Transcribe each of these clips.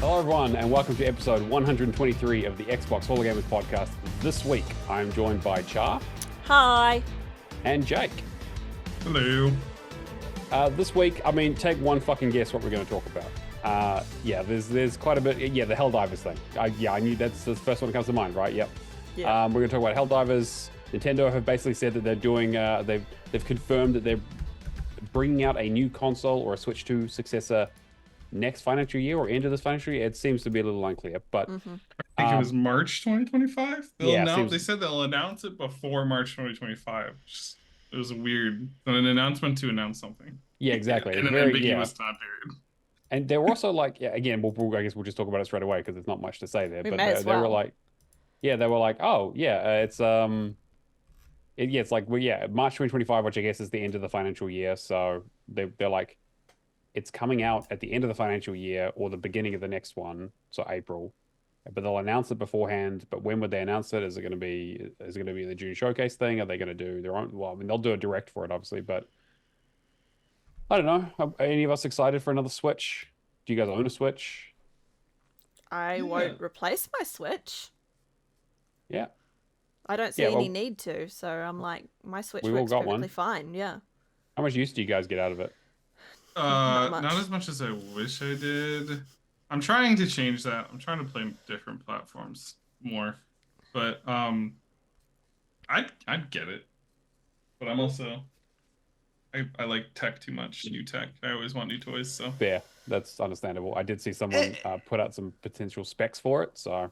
Hello, everyone, and welcome to episode 123 of the Xbox Hall of Gamers podcast. This week, I am joined by Char. Hi. And Jake. Hello. This week, take one fucking guess what we're going to talk about. There's quite a bit. Yeah, the Helldivers thing. I knew that's the first one that comes to mind, right? Yep. Yeah. We're going to talk about Helldivers. Nintendo have basically said that they're doing. They've confirmed that they're bringing out a new console or a Switch 2 successor next financial year or end of this financial year. It seems to be a little unclear, but I think it was March 2025. They said they'll announce it before March 2025. It was weird. An announcement to announce something. Yeah, exactly. In an ambiguous time period. And they were also like, I guess we'll just talk about it straight away because there's not much to say there. But they were like, it's March 2025, which I guess is the end of the financial year. So they're like, it's coming out at the end of the financial year or the beginning of the next one, so April. But they'll announce it beforehand. But when would they announce it? Is it going to be the June showcase thing? Are they going to do their own? Well, they'll do a direct for it, obviously. But I don't know. Are any of us excited for another Switch? Do you guys own a Switch? I won't replace my Switch. Yeah. I don't see any need to, so I'm like, my Switch works perfectly fine. Yeah. How much use do you guys get out of it? Not as much as I wish I did. I'm trying to change that. I'm trying to play different platforms more, but I'd get it. But I'm also I like tech too much. New tech. I always want new toys. So yeah, that's understandable. I did see someone put out some potential specs for it. So,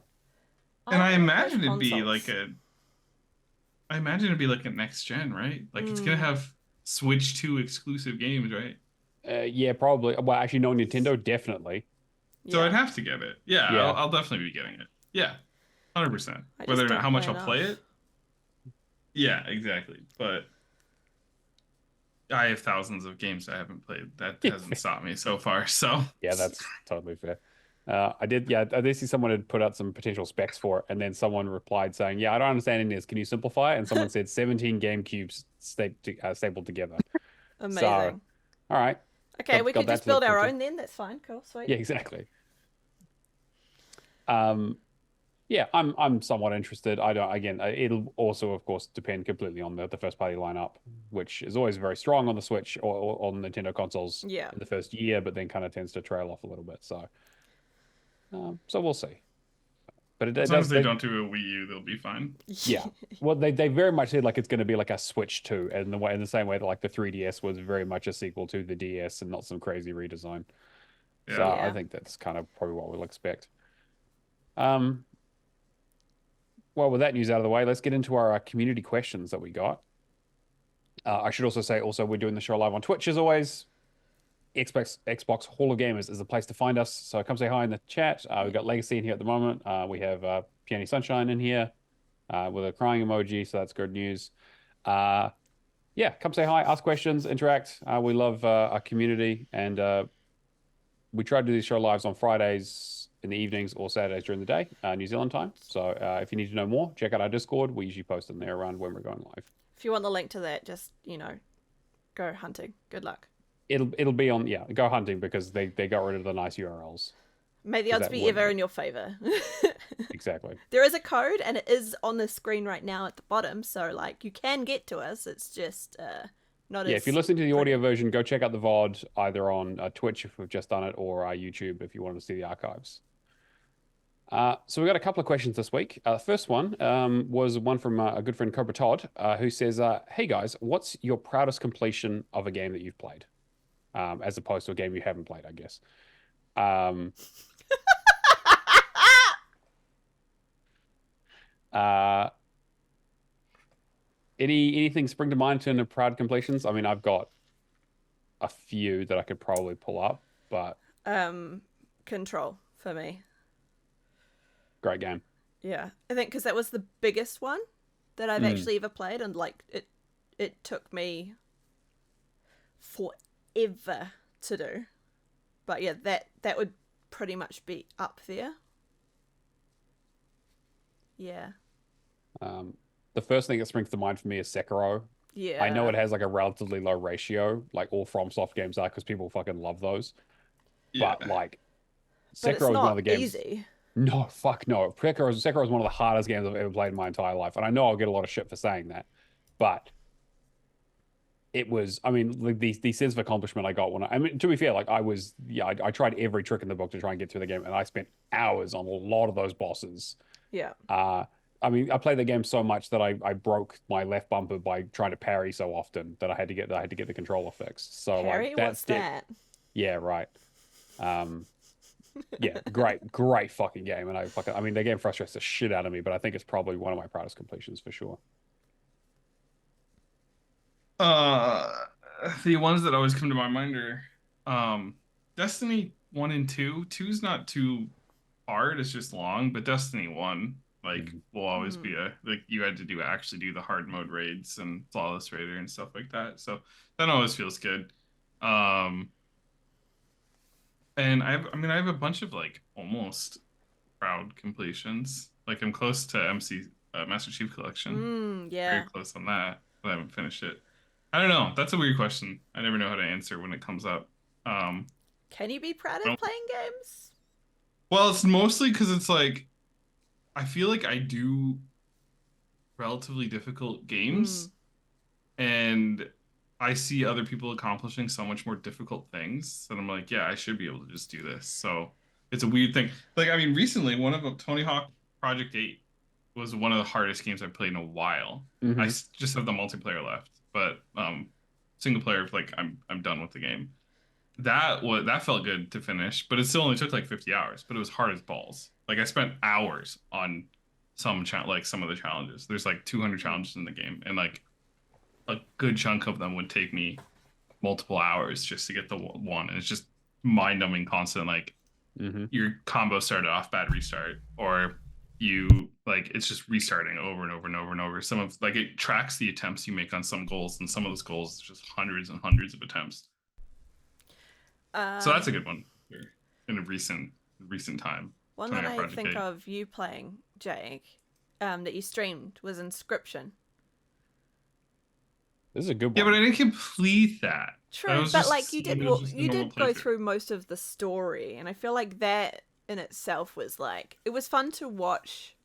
and I imagine it'd be like a next gen, right? Like it's gonna have Switch 2 exclusive games, right? Yeah, probably. Well, actually, no, Nintendo definitely. So I'd have to get it. Yeah. I'll definitely be getting it. Yeah, 100%. Whether or not how much I'll play it. Yeah, exactly. But I have thousands of games I haven't played. That hasn't stopped me so far. So yeah, that's totally fair. I did see someone had put out some potential specs for it, and then someone replied saying, "Yeah, I don't understand any of this. Can you simplify it?" And someone said 17 GameCubes stapled together. Amazing. So, all right. Okay, we could just build our own then. That's fine. Cool, sweet. Yeah, exactly. Yeah, I'm somewhat interested. It'll also, of course, depend completely on the first party lineup, which is always very strong on the Switch or on Nintendo consoles in the first year, but then kind of tends to trail off a little bit. So we'll see. But as long as they don't do a Wii U, they'll be fine. Yeah. Well, they very much said like it's going to be like a Switch 2, in the same way that like the 3DS was very much a sequel to the DS and not some crazy redesign. Yeah. So I think that's kind of probably what we'll expect. Well, with that news out of the way, let's get into our community questions that we got. I should also say, we're doing the show live on Twitch as always. Xbox Hall of Gamers is the place to find us. So come say hi in the chat. We've got Legacy in here at the moment. We have Peony Sunshine in here with a crying emoji, so that's good news. Come say hi, ask questions, interact. We love our community, and we try to do these show lives on Fridays in the evenings or Saturdays during the day, New Zealand time. So if you need to know more, check out our Discord. We usually post in there around when we're going live. If you want the link to that, just, go hunting. Good luck. It'll be on, go hunting because they got rid of the nice URLs. May the odds be ever in your favor. Exactly. There is a code, and it is on the screen right now at the bottom, so, you can get to us. It's just not as... Yeah, if you're listening to the audio version, go check out the VOD, either on Twitch if we've just done it, or YouTube if you want to see the archives. So we got a couple of questions this week. The first one was one from a good friend, Cobra Todd, who says, hey guys, what's your proudest completion of a game that you've played? As opposed to a game you haven't played, I guess. Anything spring to mind in the proud completions? I mean, I've got a few that I could probably pull up, but... Control, for me. Great game. Yeah, I think because that was the biggest one that I've actually ever played, and it took me forever to do. But yeah, that would pretty much be up there. Yeah. The first thing that springs to mind for me is Sekiro. Yeah. I know it has like a relatively low ratio, like all FromSoft games are, because people fucking love those. Yeah. But like, But it's Sekiro is one of not the games. easy. No, fuck no. Sekiro is one of the hardest games I've ever played in my entire life, and I know I'll get a lot of shit for saying that, but it was. I mean, like the sense of accomplishment I got when I mean, to be fair, like I tried every trick in the book to try and get through the game, and I spent hours on a lot of those bosses. Yeah. I mean, I played the game so much that I broke my left bumper by trying to parry so often that I had to get the controller fixed. So Parry? like What's that? Yeah, right. Yeah, great fucking game, and I mean, the game frustrates the shit out of me, but I think it's probably one of my proudest completions for sure. The ones that always come to my mind are Destiny 1 and 2. 2's not too hard, it's just long, but Destiny 1 will always be you had to actually do the hard mode raids and flawless raider and stuff like that. So that always feels good. And I have a bunch of almost proud completions. Like I'm close to MC Master Chief Collection. Yeah. Very close on that, but I haven't finished it. I don't know. That's a weird question. I never know how to answer when it comes up. Can you be proud of playing games? Well, it's mostly because it's like I feel like I do relatively difficult games, and I see other people accomplishing so much more difficult things that I'm like, yeah, I should be able to just do this. So it's a weird thing. Like, I mean, recently, one of them, Tony Hawk Project 8 was one of the hardest games I've played in a while. I just have the multiplayer left, but single player, like I'm done with the game. That felt good to finish, but it still only took like 50 hours. But it was hard as balls. Like I spent hours on some of the challenges. There's like 200 challenges in the game, and like a good chunk of them would take me multiple hours just to get the one, and it's just mind-numbing constant. Like your combo started off bad restart, or it's just restarting over and over and over and over. Some of it tracks the attempts you make on some goals, and some of those goals is just hundreds and hundreds of attempts. So that's a good one in a recent time. One that I think of you playing, Jake, that you streamed was Inscription. This is a good one. Yeah, but I didn't complete that. True, but you did go through most of the story, and I feel like that in itself was it was fun to watch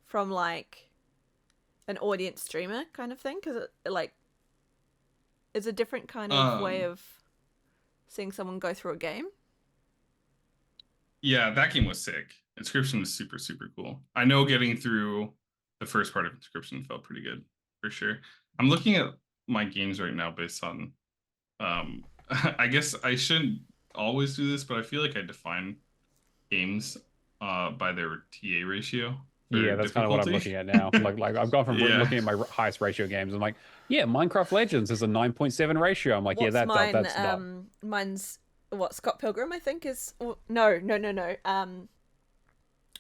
from an audience streamer kind of thing, because it's a different kind of way of seeing someone go through a game. Yeah, that game was sick. Inscription was super, super cool. I know getting through the first part of Inscription felt pretty good, for sure. I'm looking at my games right now based on, I guess I shouldn't always do this, but I feel like I define games by their TA ratio. Yeah, that's kind of what I'm looking at now. like I've gone from looking at my highest ratio games. I'm like, yeah, Minecraft Legends is a 9.7 ratio. I'm like, what's that's not. Mine's what, Scott Pilgrim, I think is no.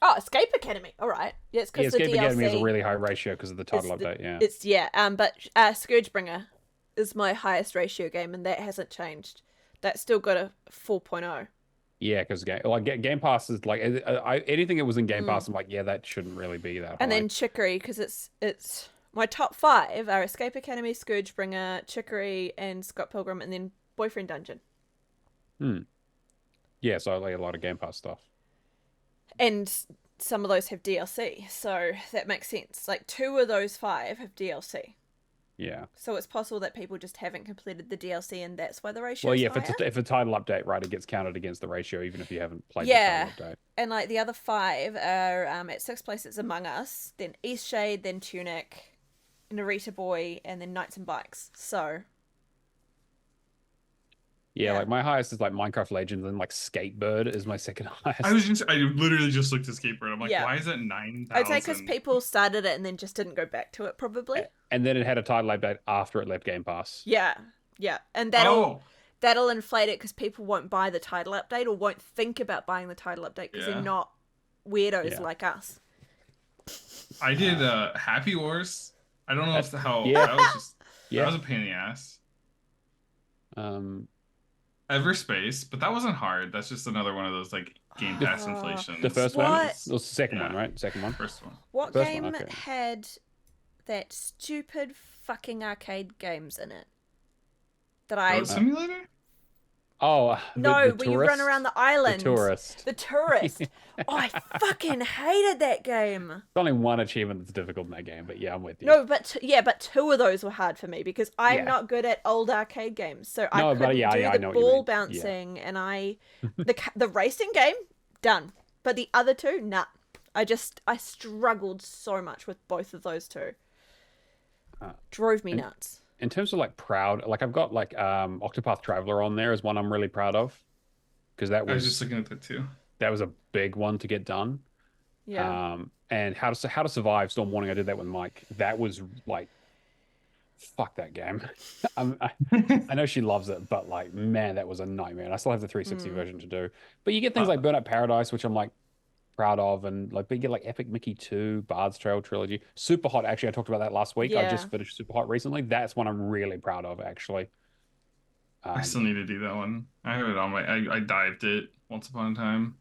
Oh, Escape Academy. All right. Yeah, it's because the DLC. Escape Academy is a really high ratio because of the title update. But Scourgebringer is my highest ratio game, and that hasn't changed. That's still got a 4.0. Yeah, because Game Pass is anything that was in Game Pass, I'm like, yeah, that shouldn't really be that high. And then Chicory, because it's my top 5 are Escape Academy, Scourgebringer, Chicory, and Scott Pilgrim, and then Boyfriend Dungeon. Yeah, so a lot of Game Pass stuff. And some of those have DLC, so that makes sense. 2 of those 5 have DLC. Yeah. So it's possible that people just haven't completed the DLC, and that's why the ratio is higher? If a title update, right, it gets counted against the ratio, even if you haven't played the title update. And the other 5 are at 6th place, it's Among Us, then Eastshade, then Tunic, Narita Boy, and then Knights and Bikes. So... Yeah, my highest is Minecraft Legends, and Skatebird is my second highest. I literally just looked at Skatebird. I'm like, why is it 9,000? I'd say because people started it and then just didn't go back to it, probably. And then it had a title update after it left Game Pass. Yeah, and that'll inflate it because people won't buy the title update or won't think about buying the title update because they're not weirdos like us. I did Happy Wars. I don't know that was that was a pain in the ass. Everspace, but that wasn't hard. That's just another one of those Game Pass inflations. The first one? It was the second one, right? Second one? First one. What game had that stupid fucking arcade games in it? Road Simulator? Oh, No, the where you run around tourist? the island. The tourist. The tourist. Oh, I fucking hated that game. There's only one achievement that's difficult in that game, but yeah, I'm with you. No, but but two of those were hard for me because I'm Yeah. not good at old arcade games, so I No, but couldn't yeah, do I the know what you ball mean. bouncing, and the racing game done, but the other two, nah. I struggled so much with both of those two. Drove me nuts. In terms of like proud, like I've got like Octopath Traveler on there as one I'm really proud of, because I was just looking at that too. That was a big one to get done. Yeah. And How to Survive Storm Warning, I did that with Mike. That was like, fuck that game. I know she loves it, but like, man, that was a nightmare. And I still have the 360 version to do. But you get things like Burnout Paradise, which I'm like proud of, and like, but you get like Epic Mickey 2, Bard's Trail Trilogy, Super Hot. Actually, I talked about that last week. I just finished Super Hot recently. That's one I'm really proud of, actually. I still need to do that one. I have it on my. I dived it once upon a time.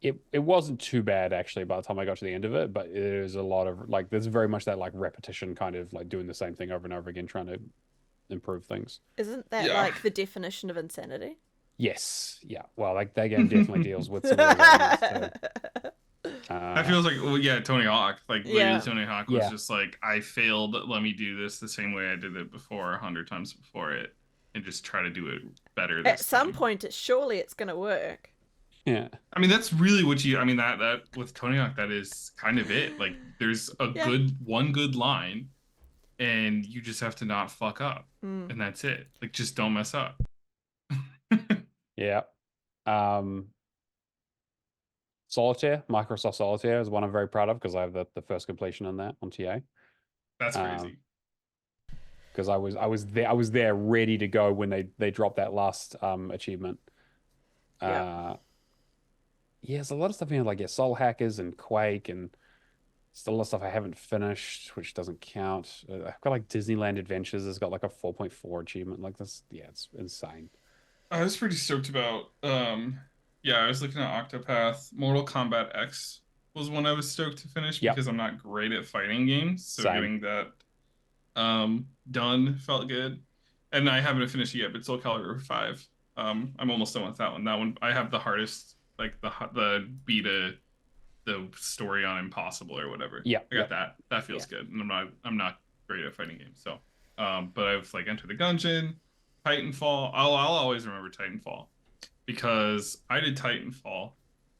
It wasn't too bad actually by the time I got to the end of it, but there's a lot of like there's very much that like repetition, kind of like doing the same thing over and over again, trying to improve things. Isn't that like the definition of insanity? Yes. Yeah. Well, like that game definitely deals with some of those elements too. That feels like, well, yeah, Tony Hawk. Like literally, Tony Hawk was just like, I failed. Let me do this the same way I did it before, 100 times before it, and just try to do it better. At some point, surely it's gonna work. Yeah. I mean, that's really what you. I mean, that with Tony Hawk, that is kind of it. Like, there's a one good line, and you just have to not fuck up, and that's it. Like, just don't mess up. Yeah. Solitaire, Microsoft Solitaire is one I'm very proud of because I have the first completion on that on TA. That's crazy. Because I was there ready to go when they dropped that last achievement. Yeah, there's a lot of stuff in like Soul Hackers and Quake, and still a lot of stuff I haven't finished, which doesn't count. I've got like Disneyland Adventures has got like a 4.4 achievement. Like this, yeah, it's insane. I was pretty stoked about. I was looking at Octopath. Mortal Kombat X was one I was stoked to finish because I'm not great at fighting games, so getting that done felt good. And I haven't finished it yet, but Soul Calibur 5. I'm almost done with that one. That one I have the hardest, like the beta, the story on Impossible or whatever. Yeah, I got that. That feels good. And I'm not great at fighting games, so but I've like Enter the Gungeon, Titanfall. I'll always remember Titanfall because I did Titanfall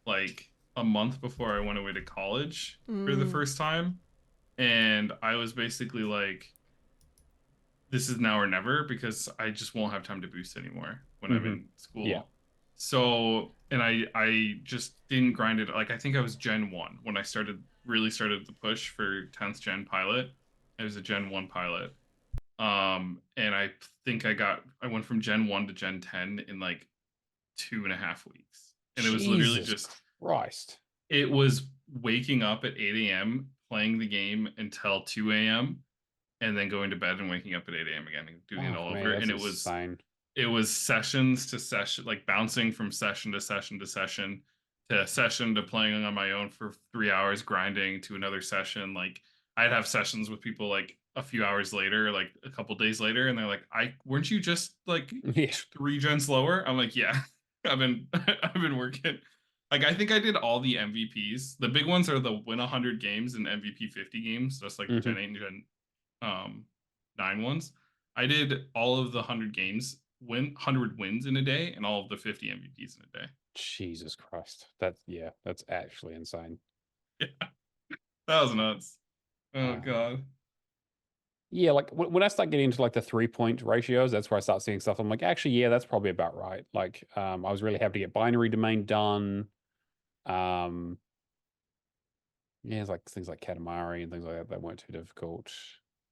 like a month before I went away to college for the first time, and I was basically like, this is now or never because I just won't have time to boost anymore when I'm in school. Yeah. So, and I just didn't grind it. Like, I think I was Gen 1 when I really started the push for 10th Gen Pilot. I was a Gen 1 pilot. And I think I went from Gen 1 to Gen 10 in like 2.5 weeks. And it was literally just Christ. It was waking up at 8 a.m., playing the game until 2 a.m., and then going to bed and waking up at 8 a.m. again and doing it all over. And it was insane. It was sessions to session, like bouncing from session to session to session to session to playing on my own for 3 hours, grinding to another session. Like I'd have sessions with people like a few hours later, like a couple days later, and they're like, weren't you just like 3 gens lower? I'm like, yeah, I've been working. Like, I think I did all the MVPs. The big ones are the win 100 games and MVP 50 games. That's like Gen 8 and Gen 9 ones. I did all of the 100 games, 100 wins in a day, and all of the 50 MVPs in a day. Jesus Christ. That's actually insane. Yeah. That was nuts. Oh, God. Yeah, like when I start getting into like the 3-point ratios, that's where I start seeing stuff. I'm like, actually, yeah, that's probably about right. Like, I was really happy to get binary domain done. Yeah, it's like things like Katamari and things like that weren't too difficult.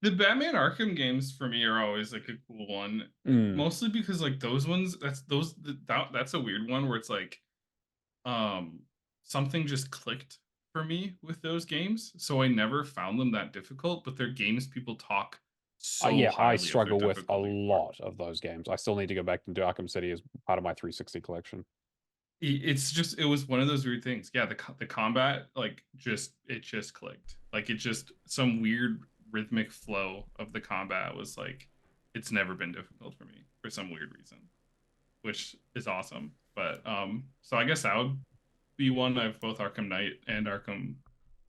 The Batman Arkham games for me are always like a cool one, mostly because like those ones, that's a weird one where it's like, something just clicked for me with those games, so I never found them that difficult. But they're games people talk so I struggle with a lot of those games. I still need to go back and do Arkham City as part of my 360 collection. It was one of those weird things. Yeah, the combat, like, it just clicked. Like, it just, some weird rhythmic flow of the combat was like, it's never been difficult for me for some weird reason. which is awesome. But so I guess that would be one. I have both Arkham Knight and Arkham.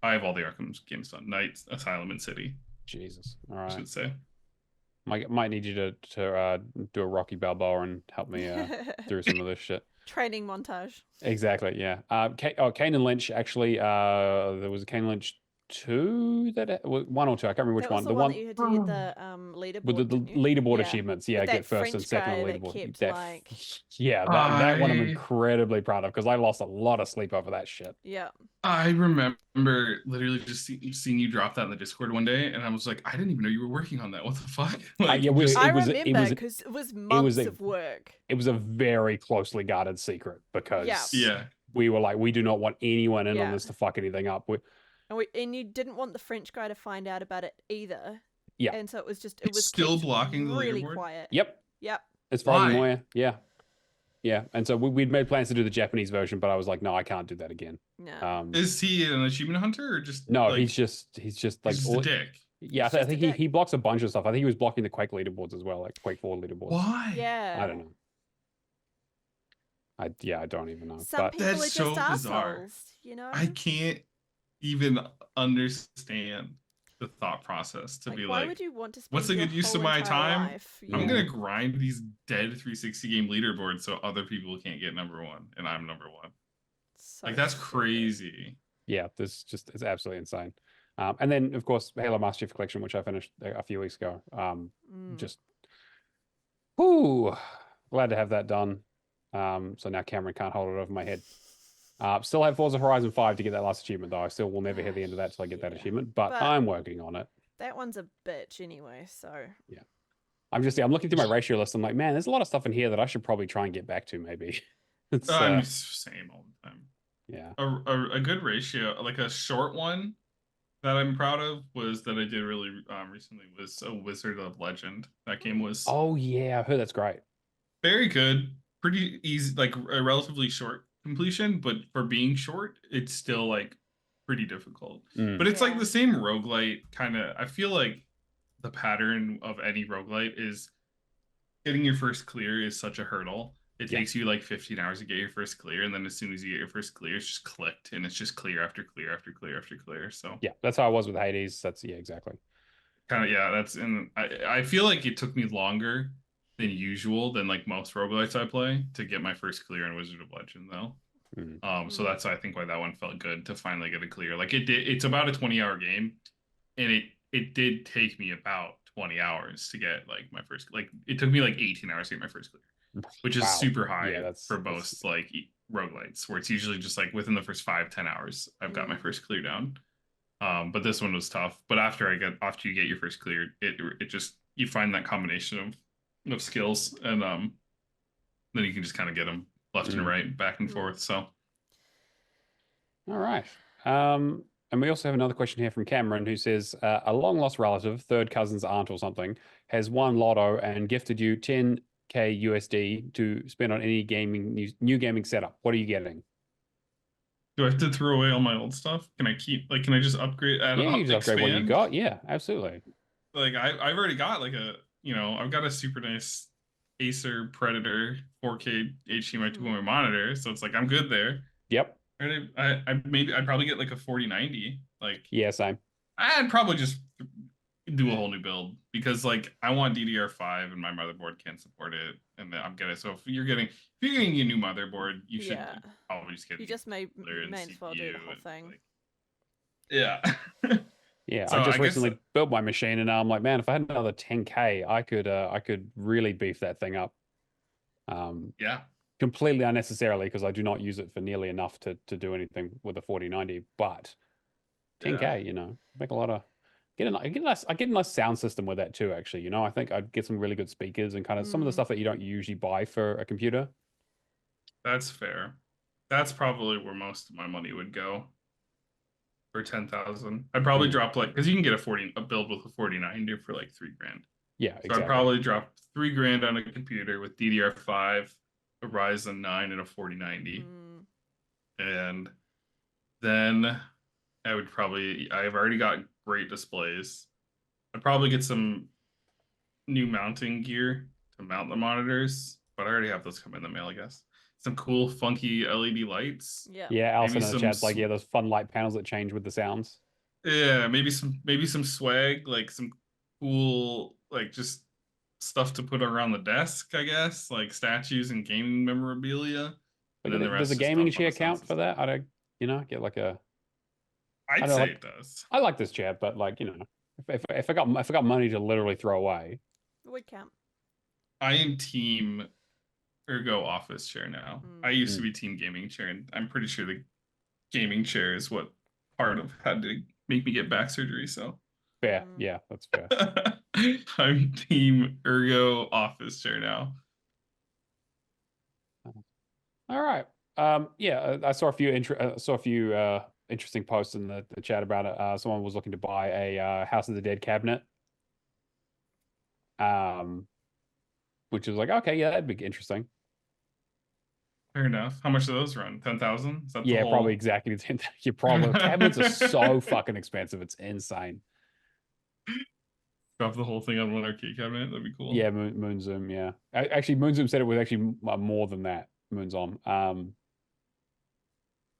I have all the Arkham games done. Knight, Asylum, and City. Jesus. All right. I should say. Might need you to do a Rocky Balboa and help me through some of this shit. Training montage. Exactly. Yeah. Kane and Lynch actually. There was a Kane Lynch 2 that 1 or 2. I can't remember which one. The one that you had to get the leaderboard. With the leaderboard achievements, With get first French and second on the that leaderboard. kept, that one I'm incredibly proud of because I lost a lot of sleep over that shit. Yeah. I remember literally just seeing you drop that in the Discord one day, and I was like, I didn't even know you were working on that. What the fuck? I remember because it was months of work. It was a very closely guarded secret because we were like, we do not want anyone in on this to fuck anything up. And you didn't want the French guy to find out about it either. Yeah. And so it was still blocking the really leaderboard? quiet. Yep. As far as Moya. Yeah. And so we'd made plans to do the Japanese version, but I was like, no, I can't do that again. No. Is he an achievement hunter or just no? Like, he's just like he's a dick. Yeah, I think he blocks a bunch of stuff. I think he was blocking the Quake leaderboards as well, like Quake 4 leaderboards. Why? Yeah. I don't know. I don't even know. Some people are just so assholes, bizarre. you know? I can't even understand the thought process to be why like, would you want to spend what's a good use of my time? Yeah. I'm gonna grind these dead 360 game leaderboards so other people can't get #1 and I'm #1. So like that's crazy. Yeah, it's absolutely insane. And then of course Halo Master Chief Collection, which I finished a few weeks ago. Just glad to have that done. So now Cameron can't hold it over my head. Still have Forza Horizon 5 to get that last achievement, though. I still will never hit the end of that till I get that achievement, but I'm working on it. That one's a bitch anyway, so... Yeah. I'm looking through my ratio list. I'm like, man, there's a lot of stuff in here that I should probably try and get back to, maybe. I'm same all the time. Yeah. A good ratio, like a short one that I'm proud of was that I did really recently was a Wizard of Legend. That game was... Oh, yeah. I've heard that's great. Very good. Pretty easy, like a relatively short completion, but for being short, it's still like pretty difficult. But it's like the same roguelite kind of. I feel like the pattern of any roguelite is getting your first clear is such a hurdle. It takes you like 15 hours to get your first clear, and then as soon as you get your first clear, it's just clicked, and it's just clear after clear after clear after clear. So yeah, that's how I was with Hades. That's exactly. Kind of that's and I feel like it took me longer than usual than like most roguelites I play to get my first clear in Wizard of Legend though. So that's I think why that one felt good to finally get a clear. Like it did. It's about a 20-hour game, and it did take me about 20 hours to get like my first. Like it took me like 18 hours to get my first clear, which is super high for most like roguelites, where it's usually just like within the first 5-10 hours I've got my first clear down. But this one was tough. But after you get your first clear, it just you find that combination of skills, and then you can just kind of get them left and right, back and forth. So, all right. And we also have another question here from Cameron, who says, a long lost relative, third cousin's aunt or something, has won lotto and gifted you 10K USD to spend on any new gaming setup. What are you getting? Do I have to throw away all my old stuff? Can I can I just upgrade? You just upgrade what you got. Yeah, absolutely. Like I've already got like I've got a super nice Acer Predator 4K HDMI 2.1 monitor, so it's like I'm good there. Yep. I'd probably get like a 4090. Like same. I'd probably just do a whole new build because like I want DDR5 and my motherboard can't support it, and I'm getting. So if you're getting a new motherboard, you should probably just get. You just may as well do the whole thing. Like, yeah. Yeah, so I just recently built my machine, and now I'm like, man, if I had another 10K, I could really beef that thing up. Completely unnecessarily because I do not use it for nearly enough to do anything with a 4090. But 10K, make a lot of I get a nice sound system with that too. Actually, I think I'd get some really good speakers and kind of some of the stuff that you don't usually buy for a computer. That's fair. That's probably where most of my money would go. For 10,000, I'd probably drop because you can get a build with a 4090 for like $3,000. Yeah, so exactly. I'd probably drop $3,000 on a computer with DDR5, a Ryzen 9, and a 4090, and then I've already got great displays. I'd probably get some new mounting gear to mount the monitors, but I already have those come in the mail, I guess. Some cool, funky LED lights. Yeah. Yeah, Alison Maybe in the chat's like, yeah, those fun light panels that change with the sounds. Yeah, maybe some swag, like some cool, like just stuff to put around the desk, I guess, like statues and gaming memorabilia. And then the Does rest a just gaming dump on chair the sound count for that? system. I don't, get like a. I I'd don't say like. it does. I like this chair, but like if I got money to literally throw away, it would count. I am team Ergo office chair now. I used to be team gaming chair, and I'm pretty sure the gaming chair is what part of had to make me get back surgery. So fair, yeah, that's fair. I'm team Ergo office chair now. All right. Yeah, I saw a few interesting posts in the chat about it. Someone was looking to buy a House of the Dead cabinet. Which is like, okay, yeah, that'd be interesting. Fair enough. How much do those run? 10,000? Is that Yeah, the whole... probably exactly 10,000. You probably cabinets are so fucking expensive. It's insane. Drop the whole thing on one arcade cabinet. That'd be cool. Yeah, Moon Zoom. Yeah, actually, Moon Zoom said it was actually more than that. Moon's on.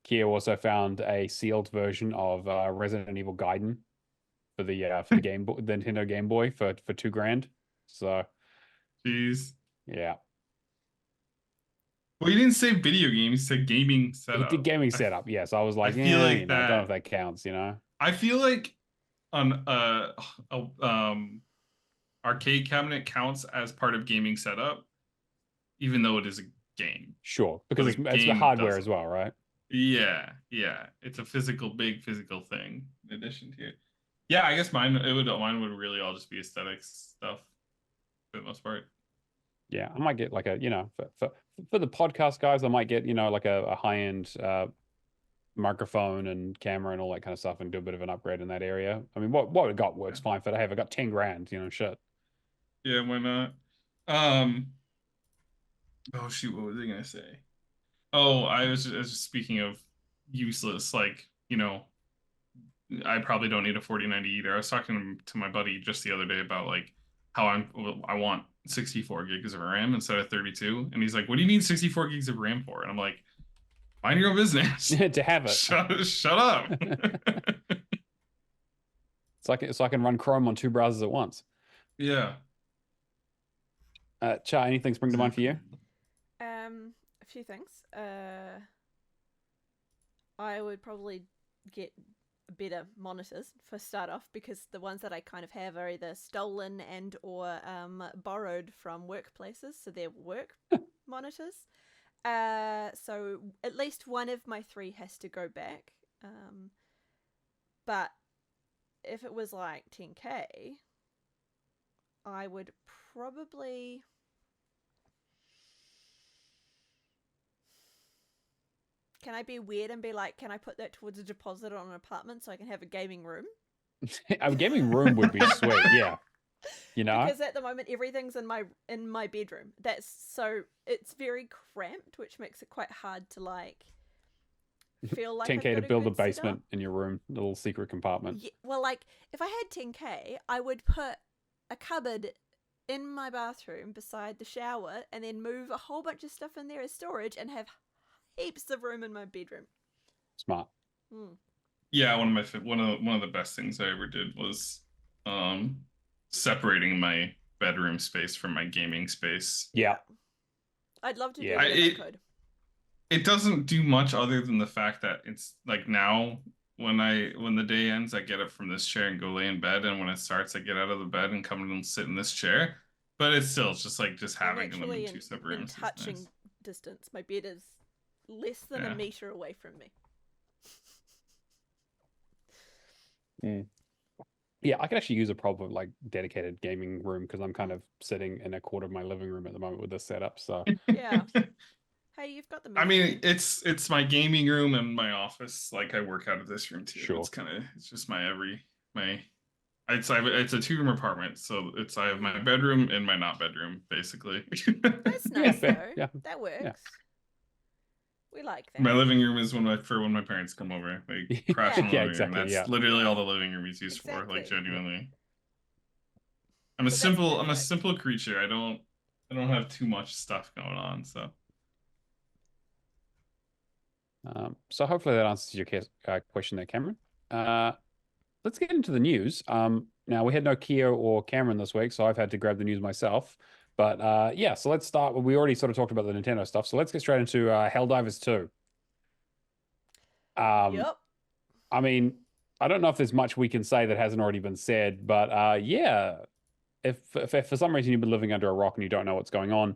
Kia also found a sealed version of Resident Evil Gaiden for the Game Boy, the Nintendo Game Boy for $2,000. So, jeez. Yeah. Well, you didn't say video games. You said gaming setup. He did gaming setup. Yes, I was like, I feel like that, I don't know if that counts. I feel like on arcade cabinet counts as part of gaming setup, even though it is a game. Sure, because it's the hardware as well, right? Yeah, it's a big physical thing in addition to it. Yeah, I guess mine would really all just be aesthetics stuff for the most part. Yeah, I might get like a for the podcast guys, I might get like a high-end microphone and camera and all that kind of stuff, and do a bit of an upgrade in that area. I mean, what we got works fine for that. Hey, I got $10,000, shit. Yeah, why not? Oh shoot, what was I gonna say? Oh, I was just speaking of useless, like, I probably don't need a 4090 either. I was talking to my buddy just the other day about like how I want 64 gigs of RAM instead of 32, and he's like, "What do you need 64 gigs of RAM for?" And I'm like, "Mind your own business." To have it. Shut up. So I can run Chrome on 2 browsers at once. Yeah. Char, anything spring to mind for you? A few things. I would probably get better monitors for start off, because the ones that I kind of have are either stolen and or borrowed from workplaces, so they're work monitors. So at least one of my 3 has to go back. But if it was like 10K, I would probably... Can I be weird and be like, can I put that towards a deposit on an apartment so I can have a gaming room? A gaming room would be sweet, yeah. Because at the moment everything's in my bedroom. It's very cramped, which makes it quite hard to like feel like 10K to build a basement in your room, a little secret compartment. Yeah, well, like if I had 10K, I would put a cupboard in my bathroom beside the shower, and then move a whole bunch of stuff in there as storage, and have heaps of room in my bedroom. Smart. Yeah, one of the best things I ever did was separating my bedroom space from my gaming space. Yeah. I'd love to do it if I could. It doesn't do much other than the fact that it's like now when the day ends, I get up from this chair and go lay in bed, and when it starts, I get out of the bed and come and sit in this chair. But it's still just having them in 2 separate rooms. In touching distance, my bed is less than a meter away from me. Yeah, I could actually use a proper like dedicated gaming room, because I'm kind of sitting in a quarter of my living room at the moment with this setup. So yeah. Hey, you've got the. I mean, it's my gaming room and my office. Like I work out of this room too. Sure. It's just it's a 2-room apartment, so I have my bedroom and my not bedroom basically. That's nice though. Yeah. That works. Yeah. We like that. My living room is when my parents come over. They crash in the living room. That's literally all the living room is used for. Like genuinely. I'm a simple creature. I I don't have too much stuff going on, so. So hopefully that answers your question there, Cameron. Let's get into the news. Now we had no Kia or Cameron this week, so I've had to grab the news myself. But yeah, so let's start. We already sort of talked about the Nintendo stuff, so let's get straight into Helldivers 2. Yep. I mean, I don't know if there's much we can say that hasn't already been said, but yeah, if for some reason you've been living under a rock and you don't know what's going on,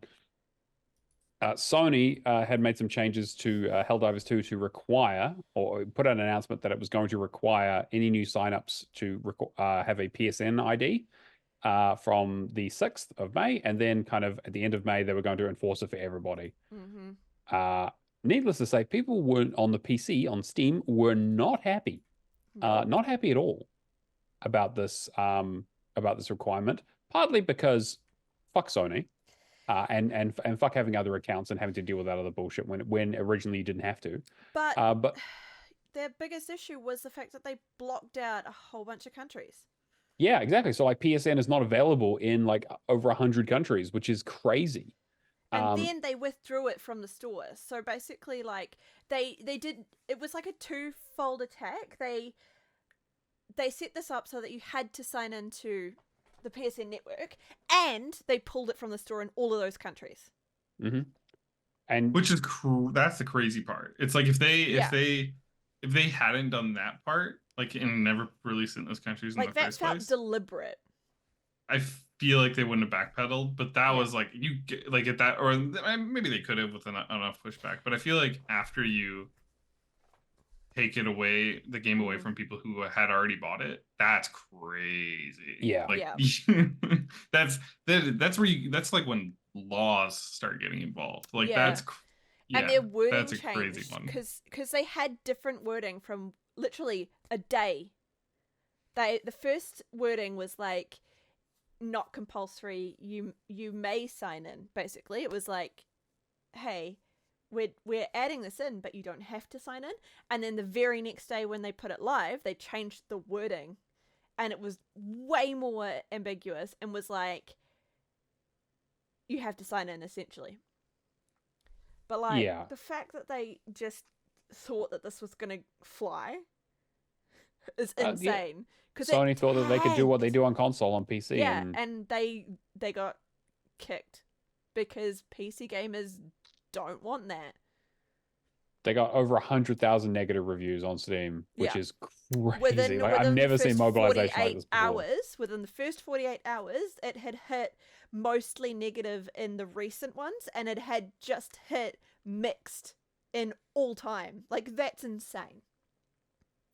Sony had made some changes to Helldivers 2 to require, or put out an announcement that it was going to require any new signups to have a PSN ID from the 6th of May. And then kind of at the end of May, they were going to enforce it for everybody. Mm-hmm. Needless to say, people were on the PC, on Steam, were not happy. Nope. Not happy at all about this requirement, partly because fuck Sony. And fuck having other accounts and having to deal with that other bullshit when originally you didn't have to. But their biggest issue was the fact that they blocked out a whole bunch of countries. Yeah, exactly. So like PSN is not available in like over 100 countries, which is crazy. And then they withdrew it from the store. So basically, like they did, it was like a twofold attack. They set this up so that you had to sign into the PSN network, and they pulled it from the store in all of those countries. Mm-hmm. And which is that's the crazy part. It's like if they hadn't done that part, like, and never released it in those countries in the first place, that felt deliberate. I feel like they wouldn't have backpedaled, but that was like you like at that, or maybe they could have with enough pushback. But I feel like after you take it away, the game away from people who had already bought it, that's crazy. Yeah, like that's where that's like when laws start getting involved. Like that's and their wording that's a changed crazy one because they had different wording from literally a day. The first wording was like not compulsory. You may sign in. Basically, it was like, hey, we're adding this in, but you don't have to sign in. And then the very next day when they put it live, they changed the wording, and it was way more ambiguous and was like, you have to sign in essentially. But like the fact that they just thought that this was gonna fly is insane. Because Sony thought that they could do what they do on console on PC. Yeah, and they got kicked because PC gamers don't want that. They got over 100,000 negative reviews on Steam, which is crazy. Within I've never seen mobilization like this before. Within the first 48 hours, it had hit mostly negative in the recent ones, and it had just hit mixed in all time. Like, that's insane.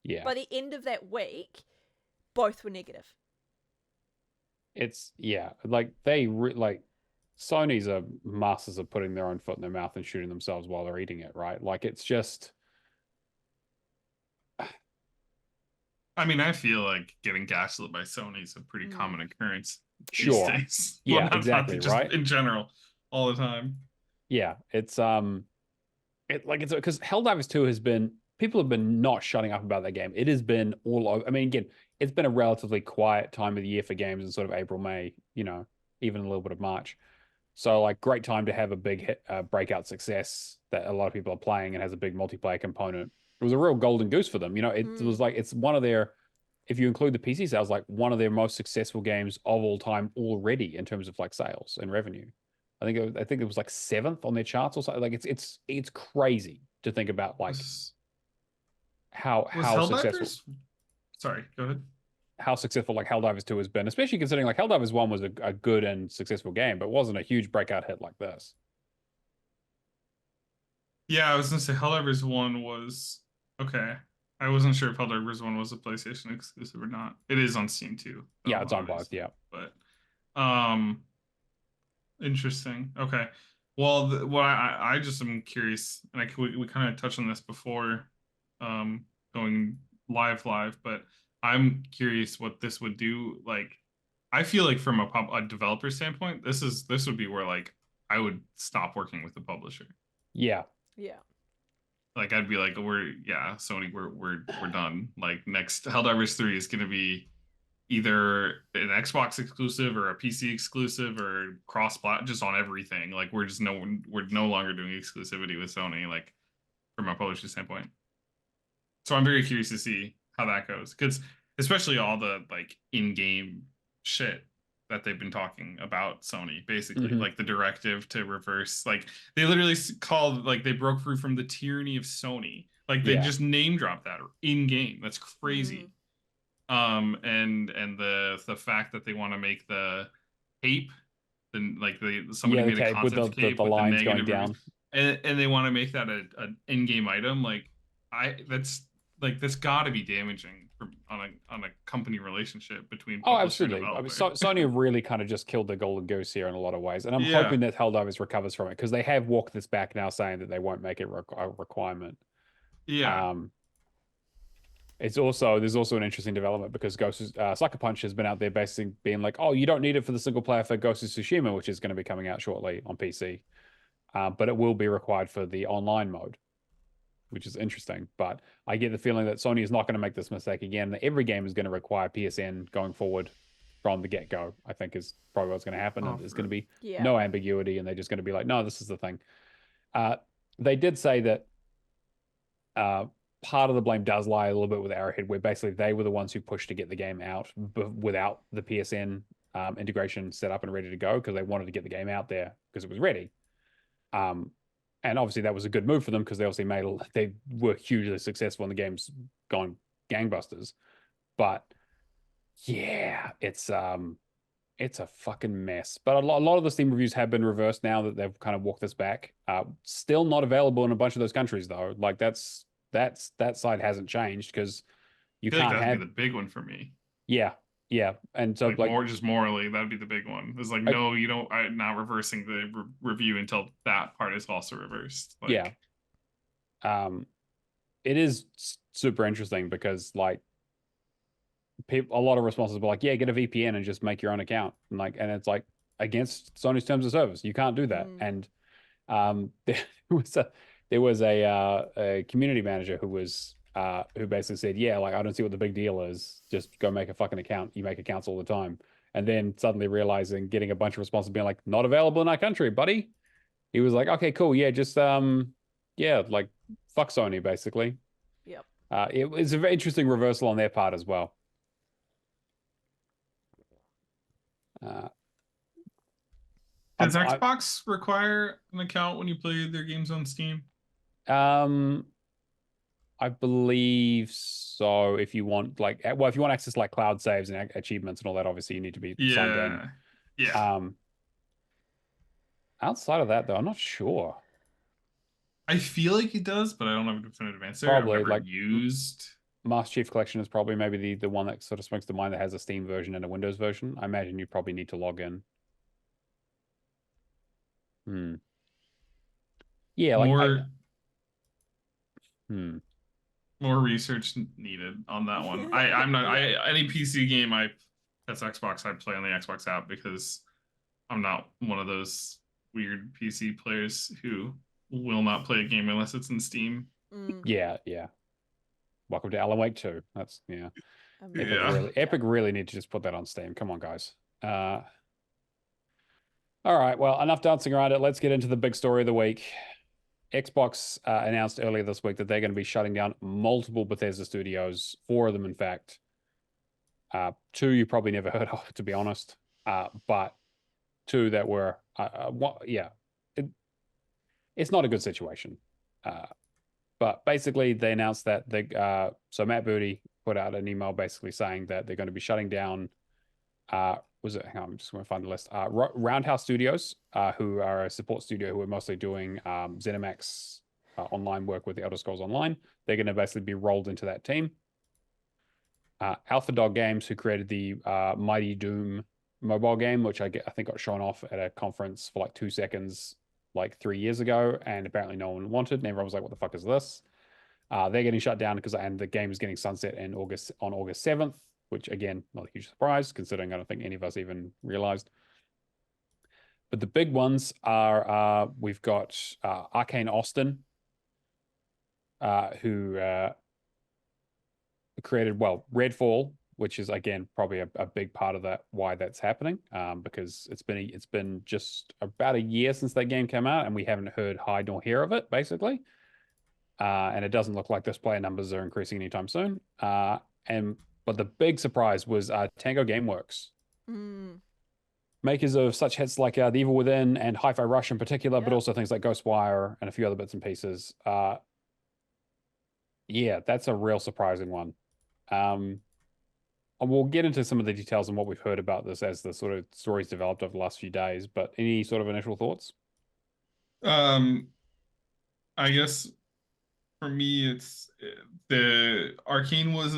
Yeah. By the end of that week, both were negative. It's, like, Sony's are masters of putting their own foot in their mouth and shooting themselves while they're eating it, right? Like, it's just... I mean, I feel like getting gaslit by Sony is a pretty common occurrence these days. Yeah, well, exactly, just right? In general, all the time. Yeah, it's because Helldivers 2 has been... People have been not shutting up about that game. It has been all over. I mean, again, it's been a relatively quiet time of the year for games in sort of April, May, even a little bit of March. So, like, great time to have a big hit, breakout success that a lot of people are playing and has a big multiplayer component. It was a real golden goose for them. It was like, it's one of their, if you include the PC sales, like one of their most successful games of all time already in terms of like sales and revenue. I think it was like 7th on their charts or something. Like it's crazy to think about like how successful. Sorry, go ahead. How successful like Helldivers 2 has been, especially considering like Helldivers 1 was a good and successful game, but wasn't a huge breakout hit like this. Yeah, I was gonna say Helldivers 1 was okay. I wasn't sure if Helldivers 1 was a PlayStation exclusive or not. It is on Steam too. Yeah, it's on both. Yeah, but interesting. Okay, well, what I just am curious, and we kind of touched on this before, going live, but I'm curious what this would do. Like, I feel like from a developer standpoint, this would be where like I would stop working with the publisher. Yeah. Like, I'd be like, Sony, we're done. Like, next Helldivers 3 is gonna be either an Xbox exclusive or a PC exclusive or cross-plat, just on everything. Like we're no longer doing exclusivity with Sony, like from a publisher standpoint. So I'm very curious to see how that goes, because especially all the like in-game shit that they've been talking about Sony, basically like the directive to reverse, like they literally called, like they broke free from the tyranny of Sony, like they just name dropped that in game. That's crazy. And the fact that they want to make the cape, then like somebody made a concept cape with the lines going down, and they want to make that an in-game item. Like that's got to be damaging on a company relationship between publisher and developer. Sony really kind of just killed the golden goose here in a lot of ways, and I'm hoping that Helldivers recovers from it, because they have walked this back now, saying that they won't make it a requirement. There's also an interesting development, because Sucker Punch has been out there basically being like, oh, you don't need it for the single player for Ghost of Tsushima, which is going to be coming out shortly on PC, but it will be required for the online mode, which is interesting. But I get the feeling that Sony is not going to make this mistake again. Every game is going to require PSN going forward from the get-go, I think is probably what's going to happen. There's going to be no ambiguity, and they're just going to be like, no, this is the thing. They did say that part of the blame does lie a little bit with Arrowhead, where basically they were the ones who pushed to get the game out without the PSN integration set up and ready to go, because they wanted to get the game out there because it was ready. And obviously that was a good move for them, because they were hugely successful and the game's gone gangbusters. But yeah, it's a fucking mess. But a lot of the Steam reviews have been reversed now that they've kind of walked this back. Still not available in a bunch of those countries though. Like that side hasn't changed, because you can't that'd be the big one for me. Yeah, and so like more just morally, that'd be the big one. It's like, no, you don't. I'm not reversing the review until that part is also reversed. Like, it is super interesting, because like a lot of responses were like, yeah, get a VPN and just make your own account, and it's like against Sony's terms of service. You can't do that. And there was a community manager who basically said, yeah, like, I don't see what the big deal is. Just go make a fucking account. You make accounts all the time. And then suddenly realizing, getting a bunch of responses being like, not available in our country, buddy. He was like, okay, cool. Yeah, just, like, fuck Sony, basically. Yep. It was a very interesting reversal on their part as well. Does Xbox require an account when you play their games on Steam? I believe so. If you want access like cloud saves and achievements and all that, obviously you need to be signed in. Yeah. Outside of that, though, I'm not sure. I feel like it does, but I don't have a definitive answer. Probably I've never used Master Chief Collection is probably maybe the one that sort of springs to mind that has a Steam version and a Windows version. I imagine you probably need to log in. Yeah, like more research needed on that one. I'm not any PC game that's Xbox, I play on the Xbox app, because I'm not one of those weird PC players who will not play a game unless it's in Steam. Yeah. Welcome to Alan Wake 2. That's Epic really need to just put that on Steam. Come on, guys. All right, well, enough dancing around it. Let's get into the big story of the week. Xbox announced earlier this week that they're going to be shutting down multiple Bethesda studios, 4 of them, in fact. 2 you probably never heard of, to be honest. But 2 that were, it's not a good situation. But basically, they announced that so Matt Booty put out an email basically saying that they're going to be shutting down. Hang on, I'm just going to find the list. Roundhouse Studios, who are a support studio who are mostly doing ZeniMax online work with the Elder Scrolls Online. They're going to basically be rolled into that team. Alpha Dog Games, who created the Mighty Doom mobile game, which I think got shown off at a conference for like 2 seconds like 3 years ago, and apparently no one wanted, and everyone was like, what the fuck is this? They're getting shut down and the game is getting sunset on August 7th, which again, not a huge surprise considering I don't think any of us even realized. But the big ones are we've got Arcane Austin, who created, Redfall, which is again probably a big part of that why that's happening. Because it's been just about a year since that game came out, and we haven't heard hide nor hear of it, basically. And it doesn't look like those player numbers are increasing anytime soon. But the big surprise was Tango Gameworks, makers of such hits like The Evil Within and Hi-Fi Rush in particular, but also things like Ghostwire and a few other bits and pieces. Yeah, that's a real surprising one. And we'll get into some of the details and what we've heard about this as the sort of stories developed over the last few days. But any sort of initial thoughts? I guess for me, it's the Arcane was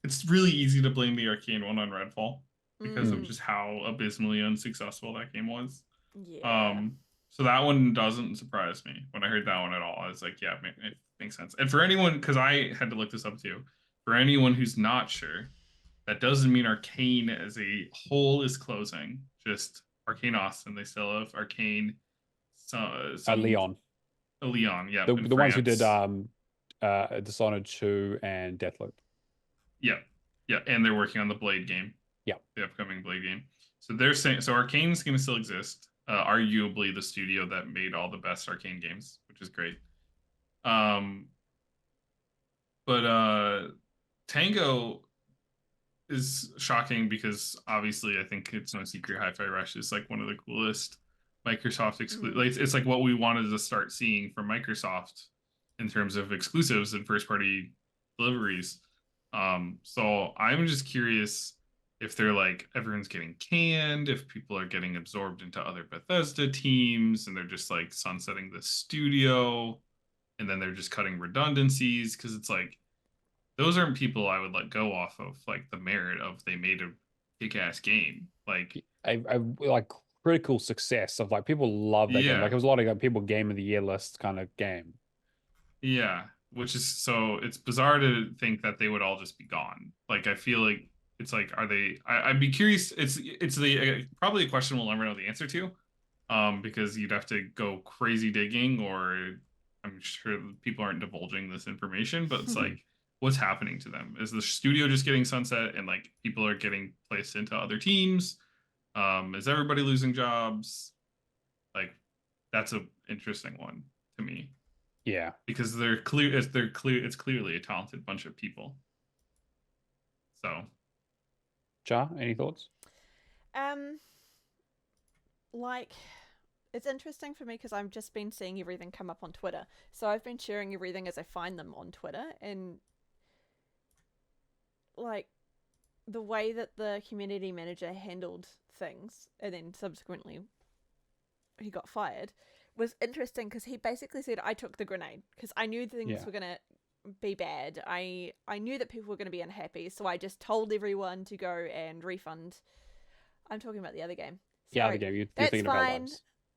it's really easy to blame the Arcane one on Redfall because of just how abysmally unsuccessful that game was. Yeah. So that one doesn't surprise me when I heard that one at all. I was like, yeah, it makes sense. And for anyone, because I had to look this up too, for anyone who's not sure, that doesn't mean Arcane as a whole is closing. Just Arcane Austin, they still have Arcane. Leon. Leon, yeah. The ones who did Dishonored 2 and Deathloop. Yeah, and they're working on the Blade game. Yeah, the upcoming Blade game. So they're saying Arcane's going to still exist. Arguably the studio that made all the best Arcane games, which is great. But Tango is shocking because obviously I think it's no secret Hi-Fi Rush is like one of the coolest Microsoft exclusives. It's like what we wanted to start seeing from Microsoft in terms of exclusives and first-party deliveries. So I'm just curious if they're like everyone's getting canned, if people are getting absorbed into other Bethesda teams and they're just like sunsetting the studio and then they're just cutting redundancies, because it's like those aren't people I would let go off of like the merit of they made a kick-ass game. Like I like critical success of like people love that game. Like it was a lot of people game of the year list kind of game. Yeah, which is so it's bizarre to think that they would all just be gone. Like I feel like it's like, are they? I'd be curious. It's the probably a question we'll never know the answer to, because you'd have to go crazy digging, or I'm sure people aren't divulging this information. But it's like, what's happening to them? Is the studio just getting sunset, and like people are getting placed into other teams? Is everybody losing jobs? Like, that's a interesting one to me. Yeah, because it's clearly a talented bunch of people. So. Char, any thoughts? Like, it's interesting for me because I've just been seeing everything come up on Twitter. So I've been sharing everything as I find them on Twitter, and like the way that the community manager handled things, and then subsequently he got fired, was interesting because he basically said, I took the grenade because I knew things were going to be bad. I knew that people were going to be unhappy, so I just told everyone to go and refund. I'm talking about the other game. Sorry. Yeah, the game. You're thinking fine.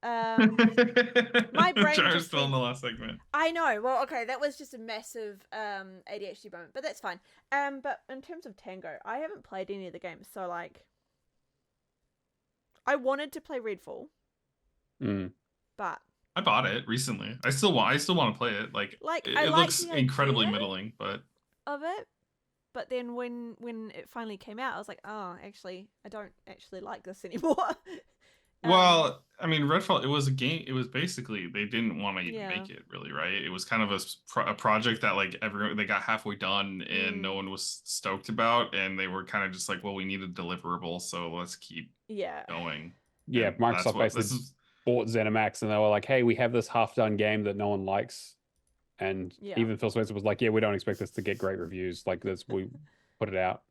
About my brain Char's still in the last segment. I know. Well, okay, that was just a massive ADHD moment, but that's fine. But in terms of Tango, I haven't played any of the games, so like, I wanted to play Redfall, but I bought it recently. I still want to play it. Like it looks incredibly middling, but of it. But then when it finally came out, I was like, oh, actually, I don't actually like this anymore. Well, I mean, Redfall, it was a game. It was basically they didn't want to even make it, really, right? It was kind of a project that like they got halfway done and no one was stoked about, and they were kind of just like, well, we need a deliverable, so let's keep going. Yeah, and Microsoft basically bought ZeniMax, and they were like, hey, we have this half-done game that no one likes, and even Phil Spencer was like, yeah, we don't expect this to get great reviews. Like this, we put it out.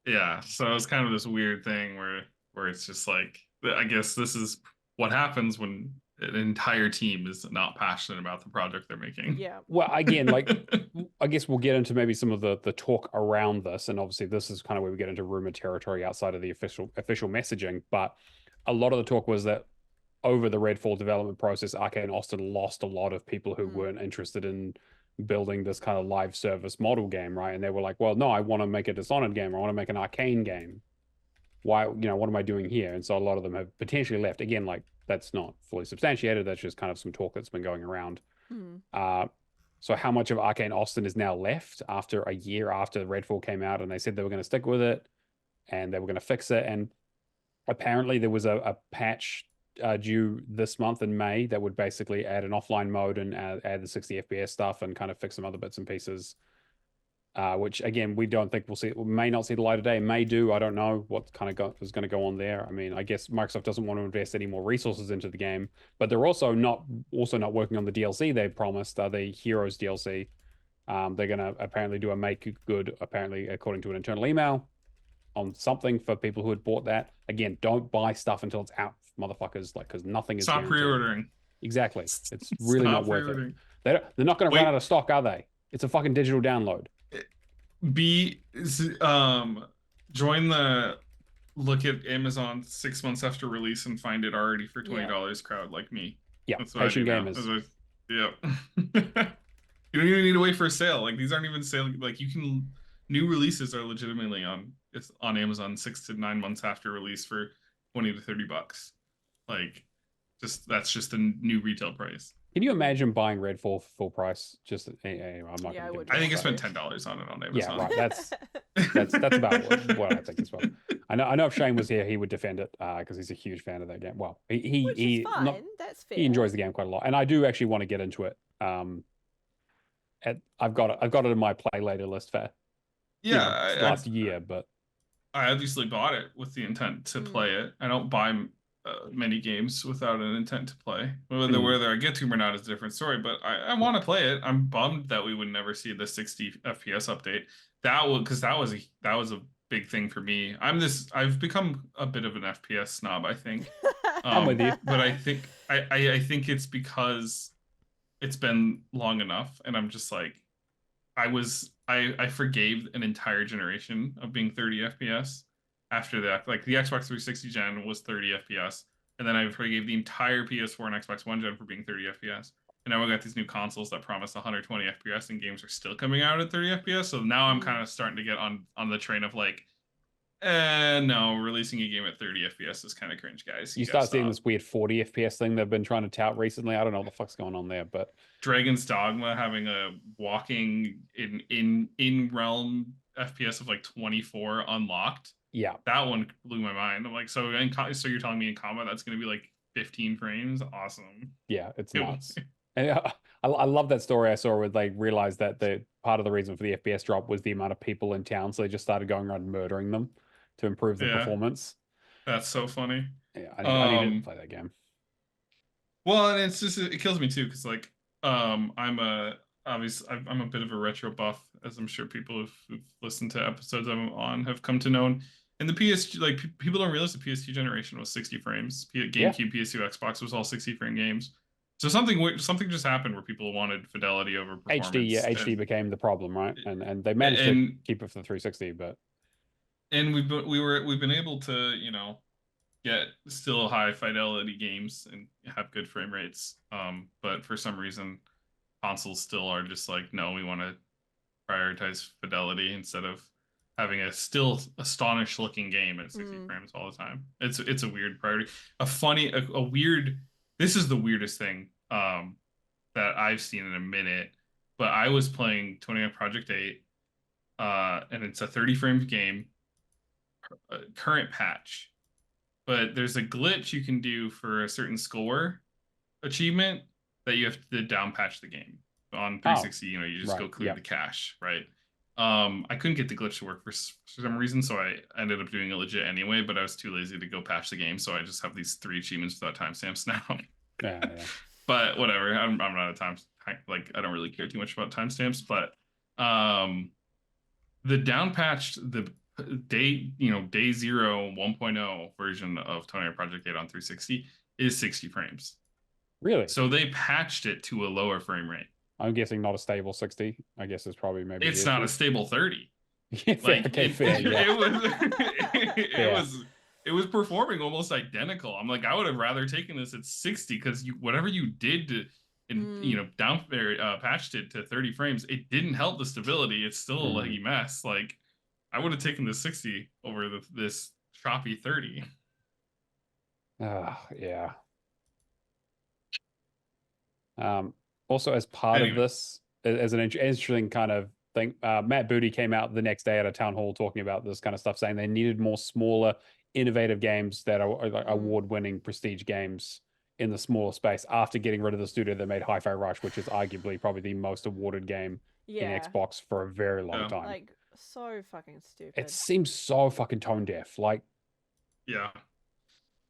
Yeah, so it's kind of this weird thing where it's just like, I guess this is what happens when an entire team is not passionate about the project they're making. Yeah. Well, again, like, I guess we'll get into maybe some of the talk around this, and obviously this is kind of where we get into rumor territory outside of the official messaging. But a lot of the talk was that over the Redfall development process, Arcane Austin lost a lot of people who weren't interested in building this kind of live service model game, right? And they were like, well, no, I want to make a Dishonored game. I want to make an Arcane game. Why, what am I doing here? And so a lot of them have potentially left. Again, like, that's not fully substantiated. That's just kind of some talk that's been going around. So how much of Arcane Austin is now left after a year after Redfall came out, and they said they were going to stick with it and they were going to fix it. And apparently there was a patch due this month in May that would basically add an offline mode and add the 60 FPS stuff and kind of fix some other bits and pieces. Which again, we don't think we'll see. We may not see the light of day. May do. I don't know what kind of is going to go on there. I mean, I guess Microsoft doesn't want to invest any more resources into the game, but they're also not working on the DLC they promised. The Heroes DLC. They're going to apparently do a make good, apparently according to an internal email, on something for people who had bought that. Again, don't buy stuff until it's out, motherfuckers. Like, because nothing is stop guaranteed. Pre-ordering. Exactly. It's really not worth it. They're not going to run out of stock, are they? It's a fucking digital download. Join the look at Amazon 6 months after release and find it already for $20 crowd like me. Yeah, that's what patient gamers. Yep. You don't even need to wait for a sale. Like, these aren't even sale. Like, new releases are legitimately on Amazon 6 to 9 months after release for $20 to $30. Like, that's just a new retail price. Can you imagine buying Redfall full price? Just I'm not. Yeah, I think I spent $10 on it on Amazon. Yeah, right. That's about what I think as well. I know if Shane was here, he would defend it because he's a huge fan of that game. Well, Which is fine. That's fair. He enjoys the game quite a lot, and I do actually want to get into it. I've got it in my play later list for last year, but I obviously bought it with the intent to play it. I don't buy many games without an intent to play. Whether I get to them or not is a different story, but I want to play it. I'm bummed that we would never see the 60 FPS update. That was a big thing for me. I've become a bit of an FPS snob, I think. I'm with you. But I think it's because it's been long enough, and I'm just like, I forgave an entire generation of being 30 FPS. After that, like the Xbox 360 gen was 30 FPS, and then I forgave the entire PS4 and Xbox One gen for being 30 FPS. And now we got these new consoles that promise 120 FPS, and games are still coming out at 30 FPS. So now I'm kind of starting to get on the train of like, no, releasing a game at 30 FPS is kind of cringe, guys. You start seeing this weird 40 FPS thing they've been trying to tout recently. I don't know what the fuck's going on there, but Dragon's Dogma having a walking in realm FPS of like 24 unlocked. Yeah, that one blew my mind. I'm like, so you're telling me in combat that's going to be like 15 frames? Awesome. Yeah, it's nuts. And I love that story I saw where they realized that the part of the reason for the FPS drop was the amount of people in town, so they just started going around murdering them to improve the performance. That's so funny. Yeah, I need to play that game. Well, and it kills me too, because like I'm a bit of a retro buff, as I'm sure people who've listened to episodes I'm on have come to know. And the PS2, like, people don't realize the PS2 generation was 60 frames. GameCube, PS2, Xbox was all 60 frame games. So something just happened where people wanted fidelity over performance. HD became the problem, right? And they managed to keep it for the 360, but we've been able to, get still high fidelity games and have good frame rates. But for some reason, consoles still are just like, no, we want to prioritize fidelity instead of having a still astonished looking game at 60 frames all the time. It's a weird priority. This is the weirdest thing that I've seen in a minute, but I was playing 29 Project 8 and it's a 30 frame game, current patch, but there's a glitch you can do for a certain score achievement that you have to down patch the game on 360. You just go clear the cache, right? I couldn't get the glitch to work for some reason, so I ended up doing it legit anyway, but I was too lazy to go patch the game, so I just have these 3 achievements without timestamps now. Yeah. But whatever, I'm not a time, like, I don't really care too much about timestamps, but the down patched, the day 0 1.0 version of 29 Project 8 on 360 is 60 frames. Really? So they patched it to a lower frame rate. I'm guessing not a stable 60. I guess it's probably maybe. It's not a stable 30. Yeah, fair. It was performing almost identical. I'm like, I would have rather taken this at 60 because whatever you did to, down patched it to 30 frames, it didn't help the stability. It's still a leggy mess. Like, I would have taken the 60 over this choppy 30. Yeah. Also, as part of this, as an interesting kind of thing. Matt Booty came out the next day at a town hall talking about this kind of stuff, saying they needed more smaller, innovative games that are like award-winning prestige games in the smaller space after getting rid of the studio that made Hi-Fi Rush, which is arguably probably the most awarded game in Xbox for a very long time. Like, so fucking stupid. It seems so fucking tone deaf. Like, yeah.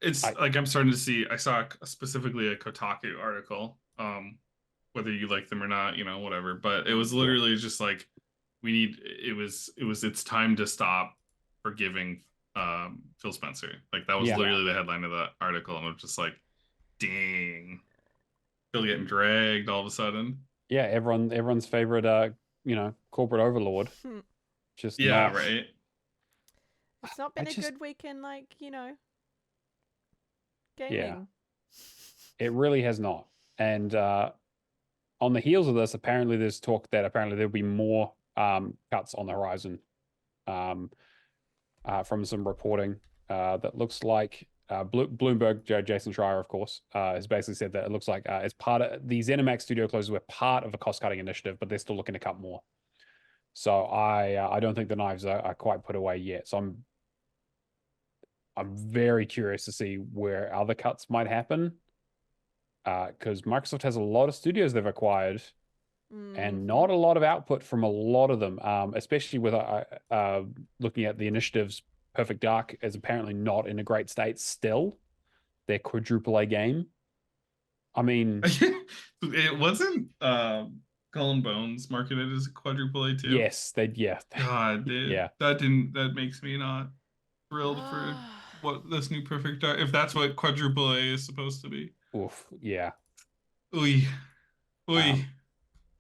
It's like I'm starting to see. I saw specifically a Kotaku article, whether you like them or not, you know, whatever. But it was literally just like, it's time to stop forgiving Phil Spencer. Like that was literally the headline of the article, and it was just like, dang, Phil getting dragged all of a sudden. Yeah, everyone's favorite, you know, corporate overlord. Just right. It's not been a good weekend, like, you know, gaming. Yeah, it really has not. And on the heels of this, apparently there's talk that apparently there'll be more cuts on the horizon from some reporting that looks like Bloomberg, Jason Schreier, of course, has basically said that it looks like as part of these ZeniMax studio closures were part of a cost-cutting initiative, but they're still looking to cut more. So I don't think the knives are quite put away yet. So I'm very curious to see where other cuts might happen, because Microsoft has a lot of studios they've acquired and not a lot of output from a lot of them, especially with looking at the initiatives. Perfect Dark is apparently not in a great state still. Their quadruple A game. I mean, it wasn't Skull and Bones marketed as a quadruple A too. Yes, God, that makes me not thrilled for what this new Perfect Dark, if that's what quadruple A is supposed to be. Oof, yeah. Clearly,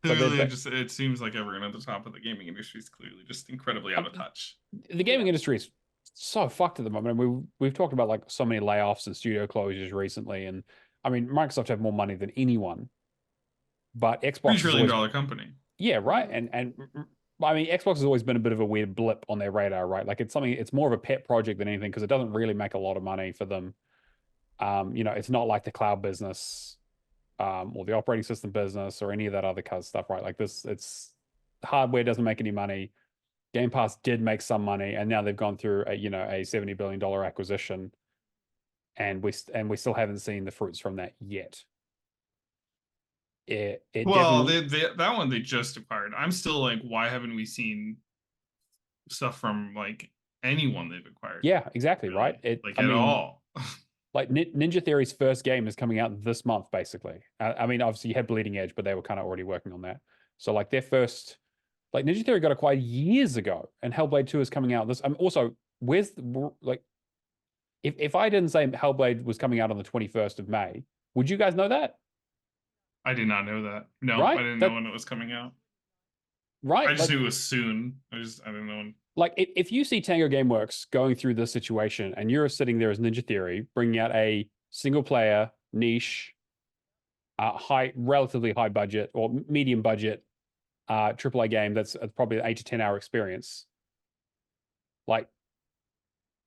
it seems like everyone at the top of the gaming industry is clearly just incredibly out of touch. The gaming industry is so fucked at the moment. And we've talked about like so many layoffs and studio closures recently, and I mean Microsoft have more money than anyone, but Xbox $3 trillion company. Yeah, right. And I mean Xbox has always been a bit of a weird blip on their radar, right? Like it's more of a pet project than anything because it doesn't really make a lot of money for them. You know, it's not like the cloud business or the operating system business or any of that other kind of stuff, right? Like this, it's hardware doesn't make any money. Game Pass did make some money, and now they've gone through a $70 billion acquisition, and we still haven't seen the fruits from that yet. That one they just acquired. I'm still like, why haven't we seen stuff from like anyone they've acquired? Yeah, exactly, really? Right. At all. Like Ninja Theory's first game is coming out this month, basically. I mean, obviously you had Bleeding Edge, but they were kind of already working on that. So like their first. Like Ninja Theory got acquired years ago, and Hellblade 2 is coming out this. Also, where's like, if I didn't say Hellblade was coming out on the 21st of May, would you guys know that? I did not know that. No, right? I didn't know when it was coming out. Right. I just knew it was soon. I didn't know when. Like, if you see Tango Gameworks going through this situation, and you're sitting there as Ninja Theory, bringing out a single player niche, relatively high budget or medium budget. AAA game that's probably an 8 to 10 hour experience. Like,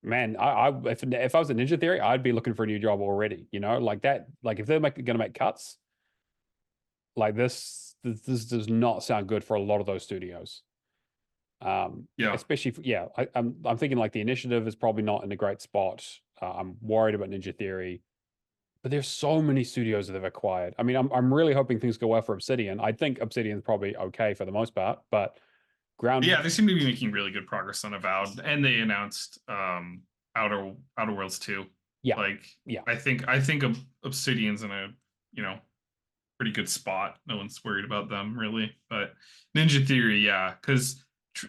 man, if I was a Ninja Theory, I'd be looking for a new job already. You know, like that. Like if they're going to make cuts, like this does not sound good for a lot of those studios. Especially I'm thinking like the Initiative is probably not in a great spot. I'm worried about Ninja Theory. But there's so many studios that they've acquired. I mean, I'm really hoping things go well for Obsidian. I think Obsidian's probably okay for the most part, but Yeah, they seem to be making really good progress on Avowed, and they announced Outer Worlds 2. Yeah, I think Obsidian's in a pretty good spot. No one's worried about them really, but Ninja Theory, yeah, because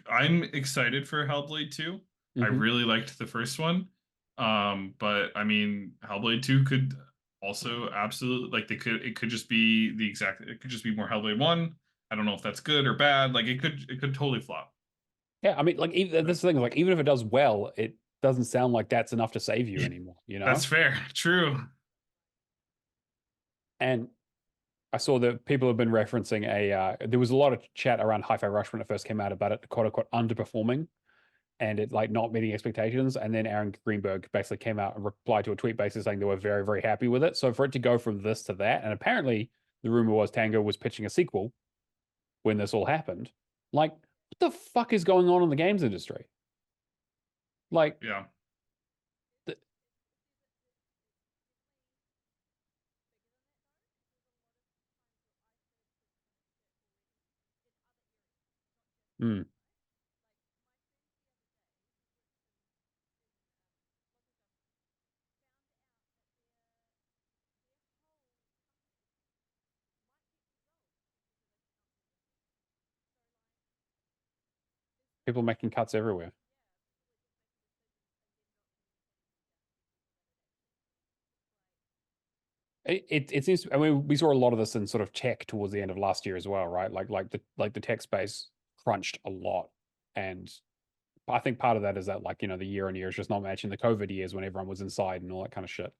I'm excited for Hellblade 2. I really liked the first one, but I mean, Hellblade 2 could. Also, absolutely, like it could just be it could just be more Hellblade 1. I don't know if that's good or bad. Like it could totally flop. Yeah, I mean, like this thing, like even if it does well, it doesn't sound like that's enough to save you anymore. You know, that's fair, true. And I saw that people have been referencing there was a lot of chat around Hi-Fi Rush when it first came out about it, quote unquote, underperforming. And it like not meeting expectations. And then Aaron Greenberg basically came out and replied to a tweet basically saying they were very, very happy with it. So for it to go from this to that, and apparently the rumor was Tango was pitching a sequel. when this all happened, like, what the fuck is going on in the games industry? Like, yeah. Mm. People making cuts everywhere. It seems. I mean, we saw a lot of this in sort of tech towards the end of last year as well, right? Like the tech space crunched a lot, and I think part of that is that, like, you know, the year on year is just not matching the COVID years when everyone was inside and all that kind of shit.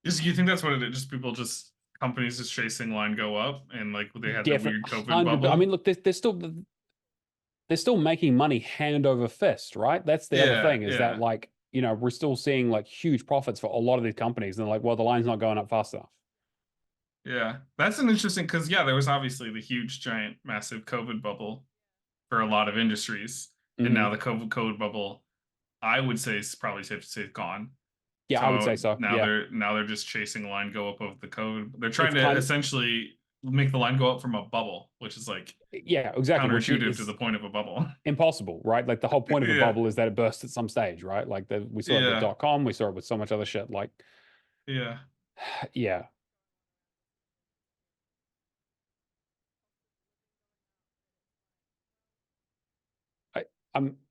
You think that's what it is? Just people, just companies just chasing line go up, and like they had the weird COVID 100. bubble. I mean, look, they're still making money hand over fist, right? That's the other thing, is that, like, you know, we're still seeing like huge profits for a lot of these companies, and they're like, well, the line's not going up fast enough. Yeah, that's an interesting, because there was obviously the huge, giant, massive COVID bubble for a lot of industries, and now the COVID bubble, I would say, is probably safe to say, gone. Yeah, I would say so. Now yeah. they're just chasing a line go up of the code. They're trying to essentially make the line go up from a bubble, which is like, yeah, exactly, counterintuitive to the point of a bubble. Impossible, right? Like, the whole point of a bubble is that it bursts at some stage, right? Like, we saw it with .com, we saw it with so much other shit. Like, yeah.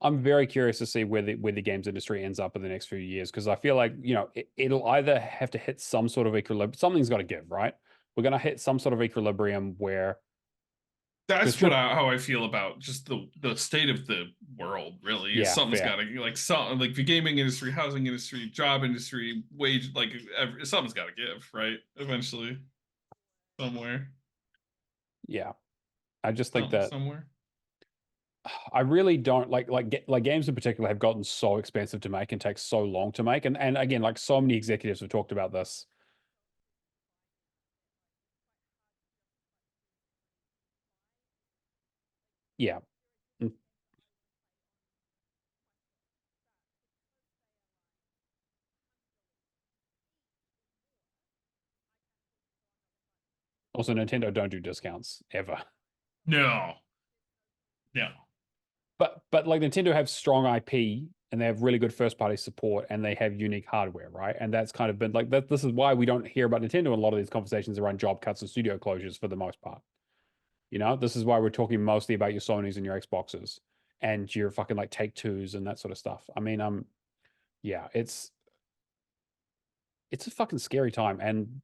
I'm very curious to see where the games industry ends up in the next few years, because I feel like, you know, it'll either have to hit some sort of equilibrium. Something's got to give, right? We're going to hit some sort of equilibrium where that's how I feel about just the state of the world. Really, yeah, something's got to, like the gaming industry, housing industry, job industry, wage, like something's got to give, right? Eventually, somewhere. Yeah, I just think that somewhere. I really don't like games in particular have gotten so expensive to make and take so long to make, and again, like, so many executives have talked about this. Yeah. Also, Nintendo don't do discounts ever. No. But like, Nintendo have strong IP, and they have really good first party support, and they have unique hardware, right? And that's kind of been like that. This is why we don't hear about Nintendo in a lot of these conversations around job cuts and studio closures for the most part. You know, this is why we're talking mostly about your Sonys and your Xboxes and your fucking like Take-Twos and that sort of stuff. I mean, yeah, it's a fucking scary time. And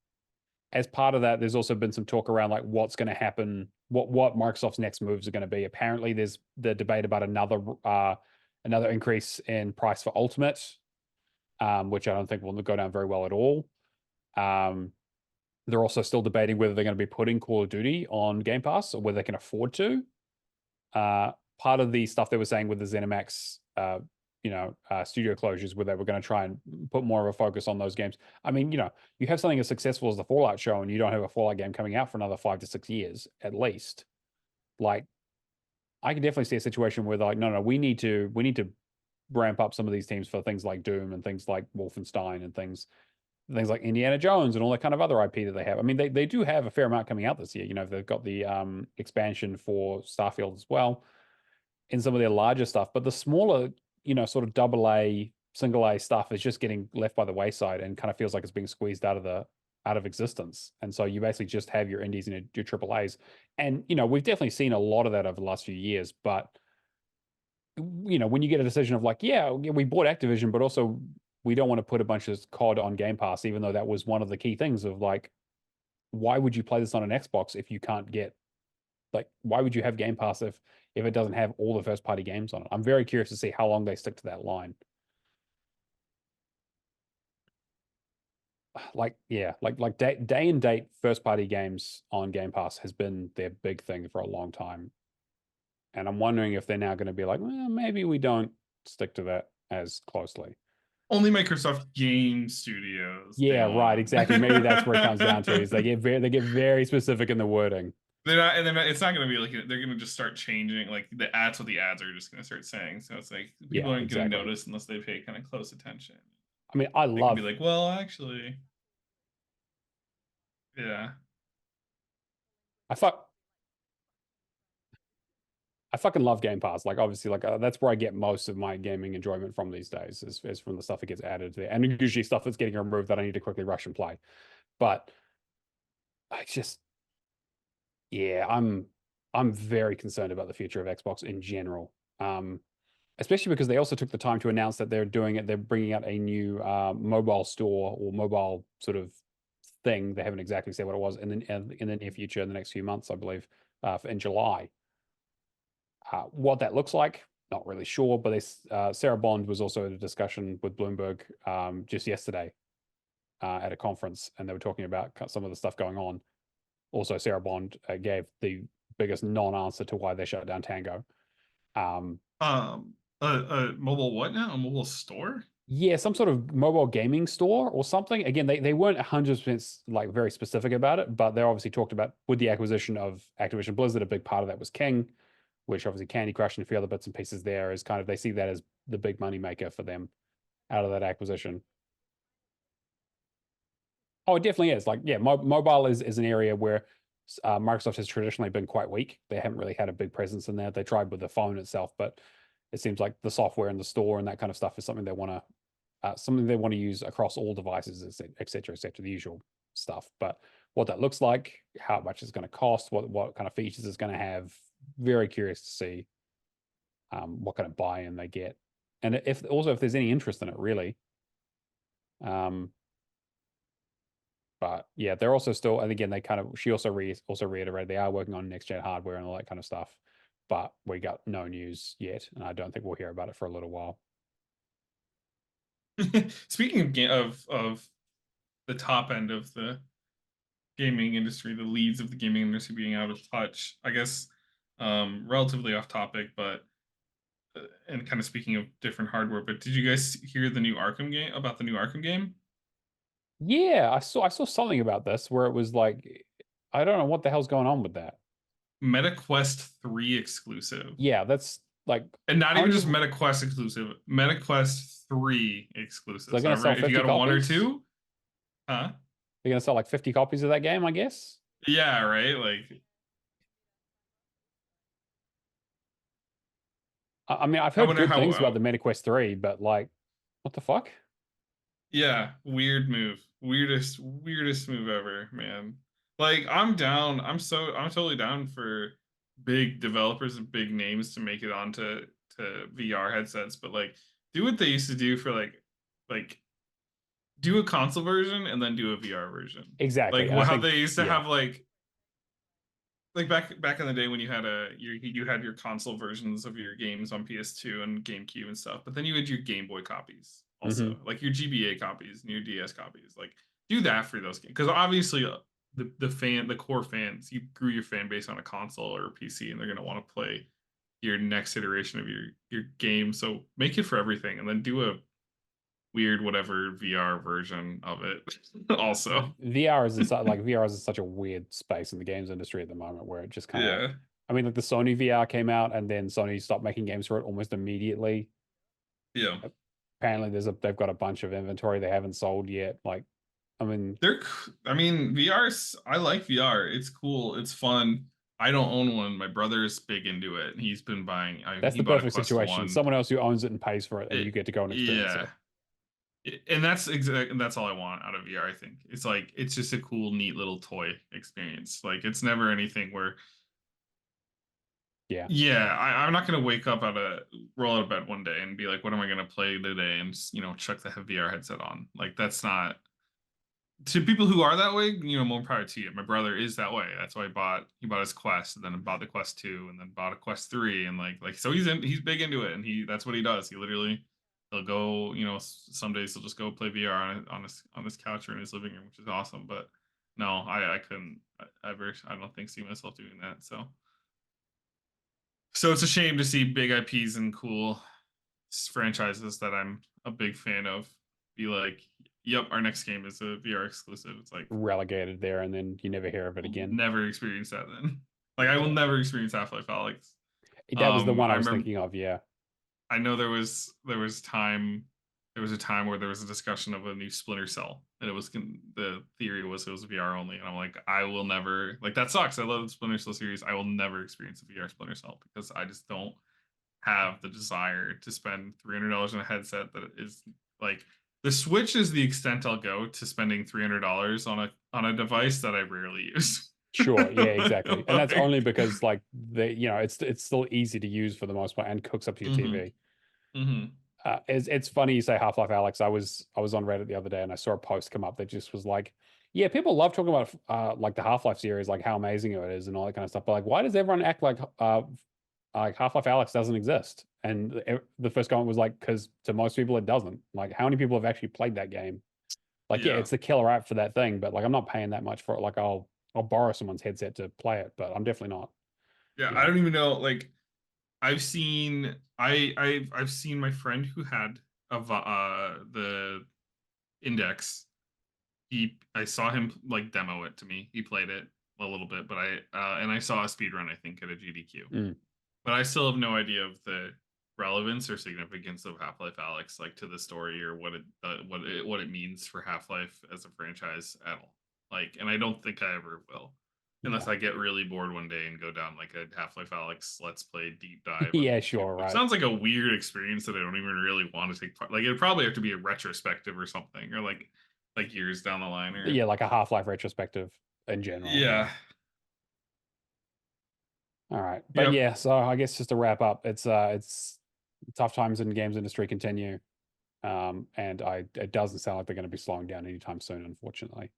as part of that, there's also been some talk around like what's going to happen, what Microsoft's next moves are going to be. Apparently, there's the debate about another increase in price for Ultimate, which I don't think will go down very well at all. They're also still debating whether they're going to be putting Call of Duty on Game Pass or whether they can afford to. Part of the stuff they were saying with the ZeniMax, studio closures, where they were going to try and put more of a focus on those games. I mean, you know, you have something as successful as the Fallout show, and you don't have a Fallout game coming out for another 5 to 6 years at least. Like, I can definitely see a situation where they're like, no, we need to ramp up some of these teams for things like Doom and things like Wolfenstein and things like Indiana Jones and all that kind of other IP that they have. I mean, they do have a fair amount coming out this year. You know, they've got the expansion for Starfield as well in some of their larger stuff, but the smaller, you know, sort of AA, single A stuff is just getting left by the wayside and kind of feels like it's being squeezed out of existence. And so you basically just have your indies and your triple A's. And, you know, we've definitely seen a lot of that over the last few years, but, you know, when you get a decision of like, yeah, we bought Activision, but also we don't want to put a bunch of COD on Game Pass, even though that was one of the key things of like, why would you play this on an Xbox if you can't get, like, why would you have Game Pass if it doesn't have all the first party games on it? I'm very curious to see how long they stick to that line. Like, yeah, like day and date first party games on Game Pass has been their big thing for a long time. And I'm wondering if they're now going to be like, well, maybe we don't stick to that as closely. Only Microsoft Game Studios. Yeah, right, exactly. Maybe that's where it comes down to is they get very specific in the wording. They're not, and it's not going to be like they're going to just start changing. Like that's what the ads are just going to start saying. So it's like people aren't going to notice unless they pay kind of close attention. I mean, I they love. Can be like, well, actually, yeah. I fucking love Game Pass. Like, obviously, like that's where I get most of my gaming enjoyment from these days. Is from the stuff that gets added there, and usually stuff that's getting removed that I need to quickly rush and play. But I just, yeah, I'm very concerned about the future of Xbox in general. Especially because they also took the time to announce that they're doing it. They're bringing out a new mobile store or mobile sort of thing. They haven't exactly said what it was in the near future, in the next few months, I believe, in July. What that looks like, not really sure. But Sarah Bond was also at a discussion with Bloomberg just yesterday at a conference, and they were talking about some of the stuff going on. Also, Sarah Bond gave the biggest non-answer to why they shut down Tango. A mobile what now? A mobile store? Yeah, some sort of mobile gaming store or something. Again, they weren't 100% like very specific about it, but they obviously talked about with the acquisition of Activision Blizzard, a big part of that was King, which obviously Candy Crush and a few other bits and pieces there is kind of, they see that as the big money maker for them out of that acquisition. Oh, it definitely is. Like, yeah, mobile is an area where Microsoft has traditionally been quite weak. They haven't really had a big presence in there. They tried with the phone itself, but it seems like the software in the store and that kind of stuff is something they want to use across all devices, et cetera, the usual stuff. But what that looks like, how much it's going to cost, what kind of features it's going to have, very curious to see what kind of buy-in they get, and if there's any interest in it, really. But yeah, they're also still, and again, she also reiterated they are working on next gen hardware and all that kind of stuff. But we got no news yet, and I don't think we'll hear about it for a little while. Speaking of the top end of the gaming industry, the leads of the gaming industry being out of touch, I guess, relatively off topic, but and kind of speaking of different hardware, but did you guys hear the new Arkham game? Yeah, I saw something about this where it was like, I don't know what the hell's going on with that. MetaQuest 3 exclusive. Yeah, that's like, and not even just MetaQuest exclusive, MetaQuest 3 exclusive. They're gonna sell 50 if you got copies? a 1 or 2, huh? They're gonna sell like 50 copies of that game, I guess. Yeah, right. Like, I mean, I've heard good things about the MetaQuest 3, but like, what the fuck? Yeah, weird move. Weirdest move ever, man. Like, I'm down. I'm totally down for big developers and big names to make it onto VR headsets, but like, do what they used to do for like do a console version and then do a VR version. Exactly. Like how they used to have like back in the day when you had you had your console versions of your games on PS2 and GameCube and stuff, but then you had your Game Boy copies also, like your GBA copies and your DS copies. Like, do that for those games, because obviously the core fans, you grew your fan base on a console or a PC, and they're gonna want to play your next iteration of your game. So make it for everything, and then do a weird whatever VR version of it. Also, VR is such a weird space in the games industry at the moment, where it just kind of, I mean, like the Sony VR came out and then Sony stopped making games for it almost immediately. Yeah. Apparently they've got a bunch of inventory they haven't sold yet. Like, I mean, VR's, I like VR. It's cool. It's fun. I don't own one. My brother's big into it. He's been buying. That's the perfect situation. Someone else who owns it and pays for it, and you get to go and experience it. And that's all I want out of VR. I think it's like, it's just a cool, neat little toy experience. Like, it's never anything where, I'm not gonna wake up roll out of bed one day and be like, what am I gonna play today, and chuck the VR headset on. Like, that's not, to people who are that way, more power to you. My brother is that way. That's why he bought his Quest, and then bought the Quest 2, and then bought a Quest 3, and like so he's big into it, and that's what he does. He'll go, some days he'll just go play VR on his couch or in his living room, which is awesome. But no, I couldn't ever. I don't think see myself doing that. So it's a shame to see big IPs and cool franchises that I'm a big fan of be like, yep, our next game is a VR exclusive. It's like relegated there, and then you never hear of it again. Never experience that then. Like I will never experience Half-Life Alyx. That was the one I was thinking of. Yeah, I know there was a time where there was a discussion of a new Splinter Cell, and it was the theory was it was VR only, and I'm like, I will never, like, that sucks. I love the Splinter Cell series. I will never experience a VR Splinter Cell because I just don't have the desire to spend $300 on a headset that is like, the Switch is the extent I'll go to spending $300 on a device that I rarely use. Sure, yeah, exactly. And that's only because like it's still easy to use for the most part and cooks up to your TV. It's funny you say Half-Life Alyx. I was on Reddit the other day and I saw a post come up that just was like, yeah, people love talking about like the Half-Life series, like how amazing it is and all that kind of stuff. But like, why does everyone act like Half-Life Alyx doesn't exist? And the first comment was like, because to most people it doesn't. Like, how many people have actually played that game? Like, yeah, it's the killer app for that thing, but like, I'm not paying that much for it. Like, I'll borrow someone's headset to play it, but I'm definitely not. Yeah, I don't even know. Like, I've seen I've seen my friend who had the Index. I saw him like demo it to me. He played it a little bit, but I saw a speedrun, I think, at a GDQ. But I still have no idea of the relevance or significance of Half-Life Alyx, like, to the story or what it means for Half-Life as a franchise at all. Like, and I don't think I ever will, unless I get really bored one day and go down like a Half-Life Alyx Let's Play deep dive. Yeah, sure, right. It sounds like a weird experience that I don't even really want to take part. Like, it'd probably have to be a retrospective or something, or like years down the line, or yeah, like a Half-Life retrospective in general. Yeah. All right, but yeah, so I guess just to wrap up, it's tough times in the games industry continue, and it doesn't sound like they're going to be slowing down anytime soon, unfortunately.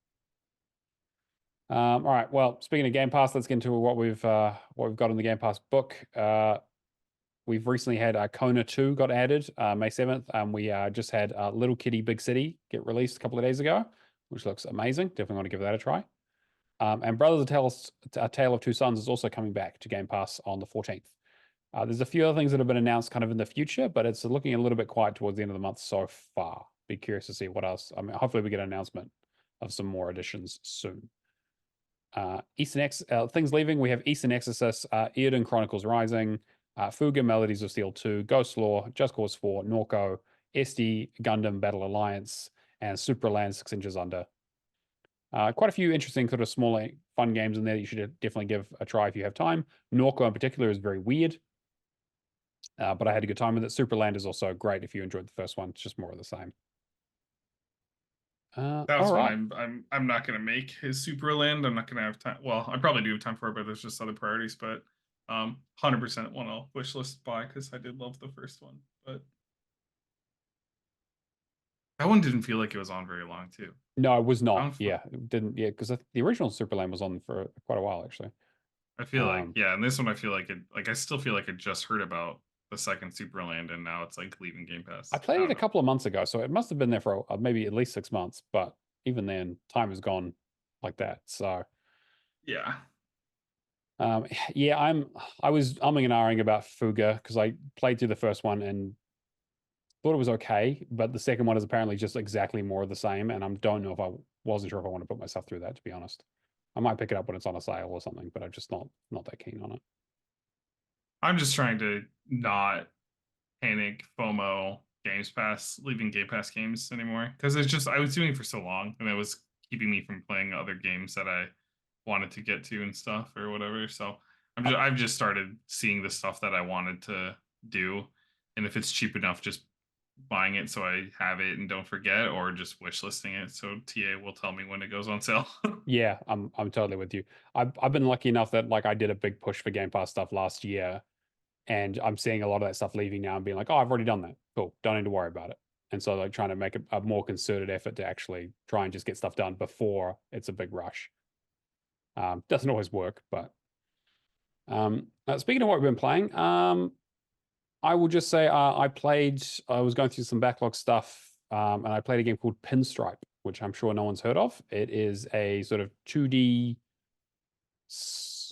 All right, well, speaking of Game Pass, let's get into what we've got in the Game Pass book. We've recently had Kona 2 got added May 7th. We just had Little Kitty Big City get released a couple of days ago, which looks amazing. Definitely want to give that a try. And Brothers: A Tale of Two Sons is also coming back to Game Pass on the 14th. There's a few other things that have been announced kind of in the future, but it's looking a little bit quiet towards the end of the month so far. Be curious to see what else. I mean, hopefully we get an announcement of some more additions soon. Things leaving. We have Eastern Exorcist, Earden Chronicles Rising, Fuga Melodies of Steel 2, Ghost Lore, Just Cause 4, Norco, SD Gundam Battle Alliance, and Supraland 6 Inches Under. Quite a few interesting sort of smaller fun games in there that you should definitely give a try if you have time. Norco in particular is very weird, but I had a good time with it. Supraland is also great if you enjoyed the first one. It's just more of the same. That was one I'm not gonna make his Supraland. I'm not gonna have time. Well, I probably do have time for it, but there's just other priorities. But 100% one I'll wishlist buy because I did love the first one. But that one didn't feel like it was on very long too. No, it was not. Yeah, it didn't. Yeah, because the original Supraland was on for quite a while actually. I feel like and this one I feel like it. Like I still feel like I just heard about the second Supraland, and now it's like leaving Game Pass. I played it a couple of months ago, so it must have been there for maybe at least 6 months. But even then, time has gone like that. So yeah, yeah, I was umming and ahhing about Fuga because I played through the first one and thought it was okay, but the second one is apparently just exactly more of the same, and I don't know if I wasn't sure if I want to put myself through that, to be honest. I might pick it up when it's on a sale or something, but I'm just not that keen on it. I'm just trying to not panic FOMO Games Pass, leaving Game Pass games anymore, because it's just I was doing it for so long, and it was keeping me from playing other games that I wanted to get to and stuff or whatever. So I've just started seeing the stuff that I wanted to do, and if it's cheap enough, just buying it so I have it and don't forget, or just wish listing it so TA will tell me when it goes on sale. Yeah, I'm totally with you. I've been lucky enough that like I did a big push for Game Pass stuff last year, and I'm seeing a lot of that stuff leaving now and being like, oh, I've already done that. Cool, don't need to worry about it. And so like trying to make a more concerted effort to actually try and just get stuff done before it's a big rush. Doesn't always work, but speaking of what we've been playing, I will just say I was going through some backlog stuff, and I played a game called Pinstripe, which I'm sure no one's heard of. It is a sort of 2D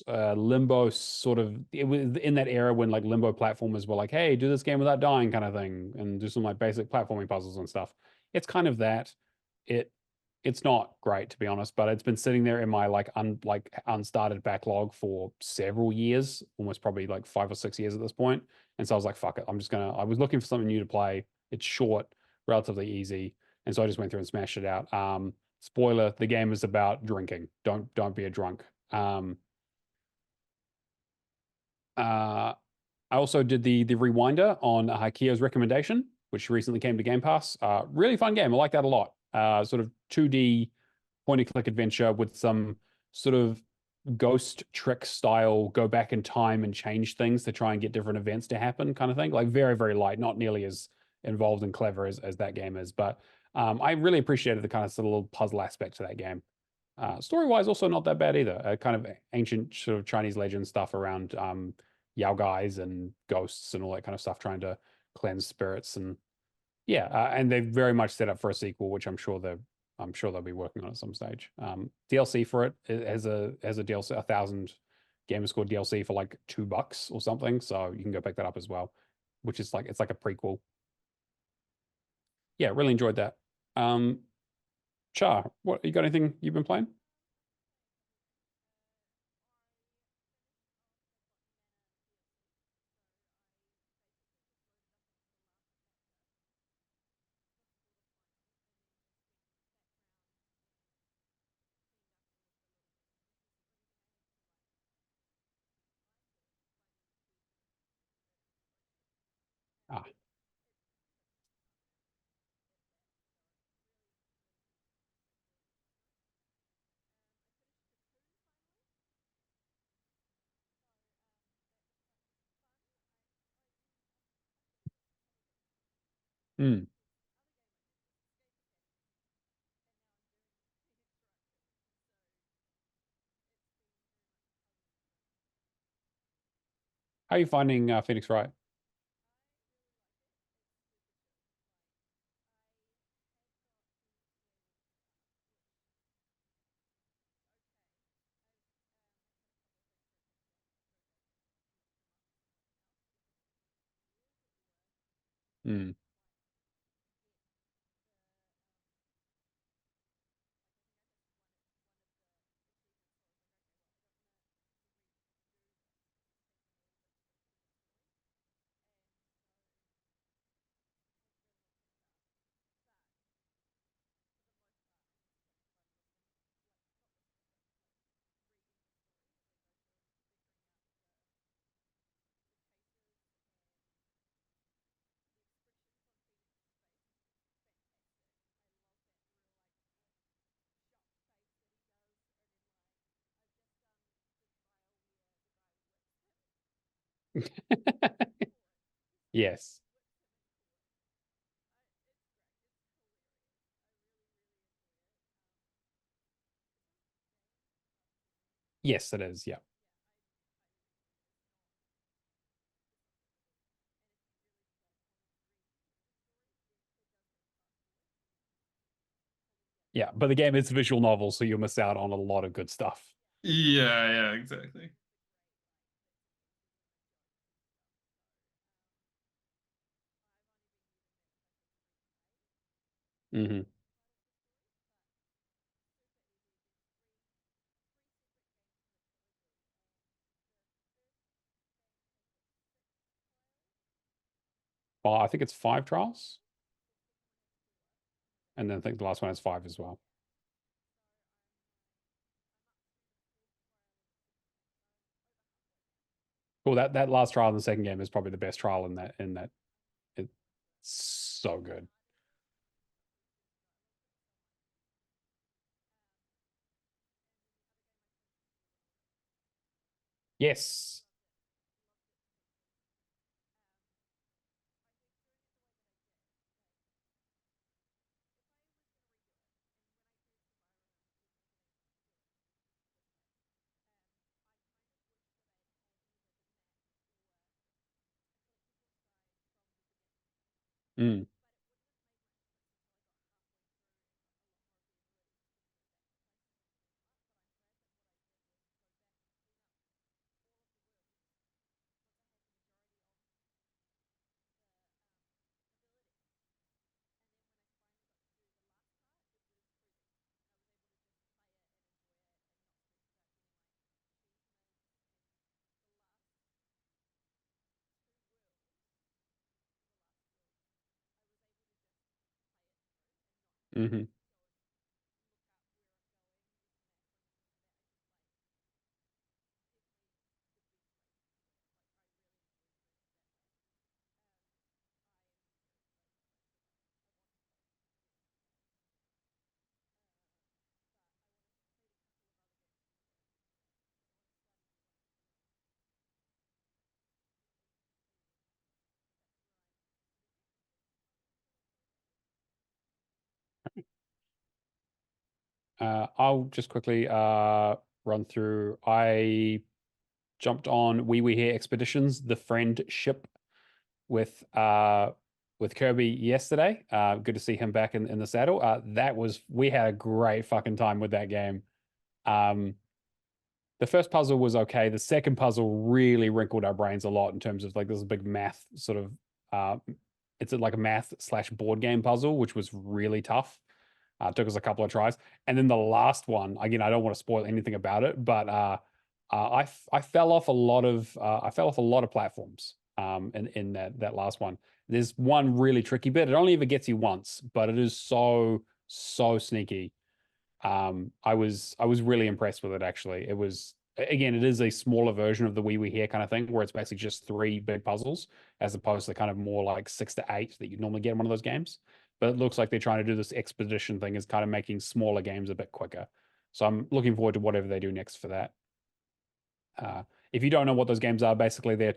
Limbo sort of, it was in that era when like Limbo platformers were like, hey, do this game without dying kind of thing, and do some like basic platforming puzzles and stuff. It's kind of that. It it's not great to be honest, but it's been sitting there in my like unstarted backlog for several years, almost probably like 5 or 6 years at this point. And so I was like, fuck it, I was looking for something new to play. It's short, relatively easy, and so I just went through and smashed it out. Spoiler: the game is about drinking. Don't be a drunk. I also did the Rewinder on Kio's recommendation, which recently came to Game Pass. Really fun game. I like that a lot. Sort of 2D point and click adventure with some sort of ghost trick style, go back in time and change things to try and get different events to happen kind of thing. Like very, very light, not nearly as involved and clever as that game is. But I really appreciated the kind of sort of little puzzle aspect to that game. Story-wise, also not that bad either. Kind of ancient sort of Chinese legend stuff around Yao guys and ghosts and all that kind of stuff, trying to cleanse spirits. And yeah, and they've very much set up for a sequel, which I'm sure they'll be working on at some stage. DLC for it has a DLC, 1,000 gamer score DLC for like $2 or something, so you can go pick that up as well, which is like, it's like a prequel. Yeah, really enjoyed that. Char, what, you got anything you've been playing? Ah, hmm. How are you finding Phoenix Wright? Hmm. Yes. Yes, it is. Yeah. Yeah, but the game is a visual novel, so you'll miss out on a lot of good stuff. Yeah, exactly. Mm-hmm. Well, I think it's 5 trials, and then I think the last one has 5 as well. Cool. That last trial in the second game is probably the best trial in that. It's so good. Yes. Mm. Mm-hmm. I'll just quickly run through. I jumped on We Here Expeditions, the friend ship with Kirby yesterday. Good to see him back in the saddle. We had a great fucking time with that game. The first puzzle was okay. The second puzzle really wrinkled our brains a lot in terms of like this big math sort of it's like a math/board game puzzle, which was really tough. It took us a couple of tries. And then the last one, again, I don't want to spoil anything about it, but I fell off a lot of platforms in that last one. There's one really tricky bit. It only ever gets you once, but it is so sneaky. I was really impressed with it actually. It was, again, it is a smaller version of the We Here kind of thing, where it's basically just 3 big puzzles as opposed to kind of more like 6 to 8 that you normally get in one of those games. But it looks like they're trying to do this expedition thing, is kind of making smaller games a bit quicker. So I'm looking forward to whatever they do next for that. If you don't know what those games are, basically they're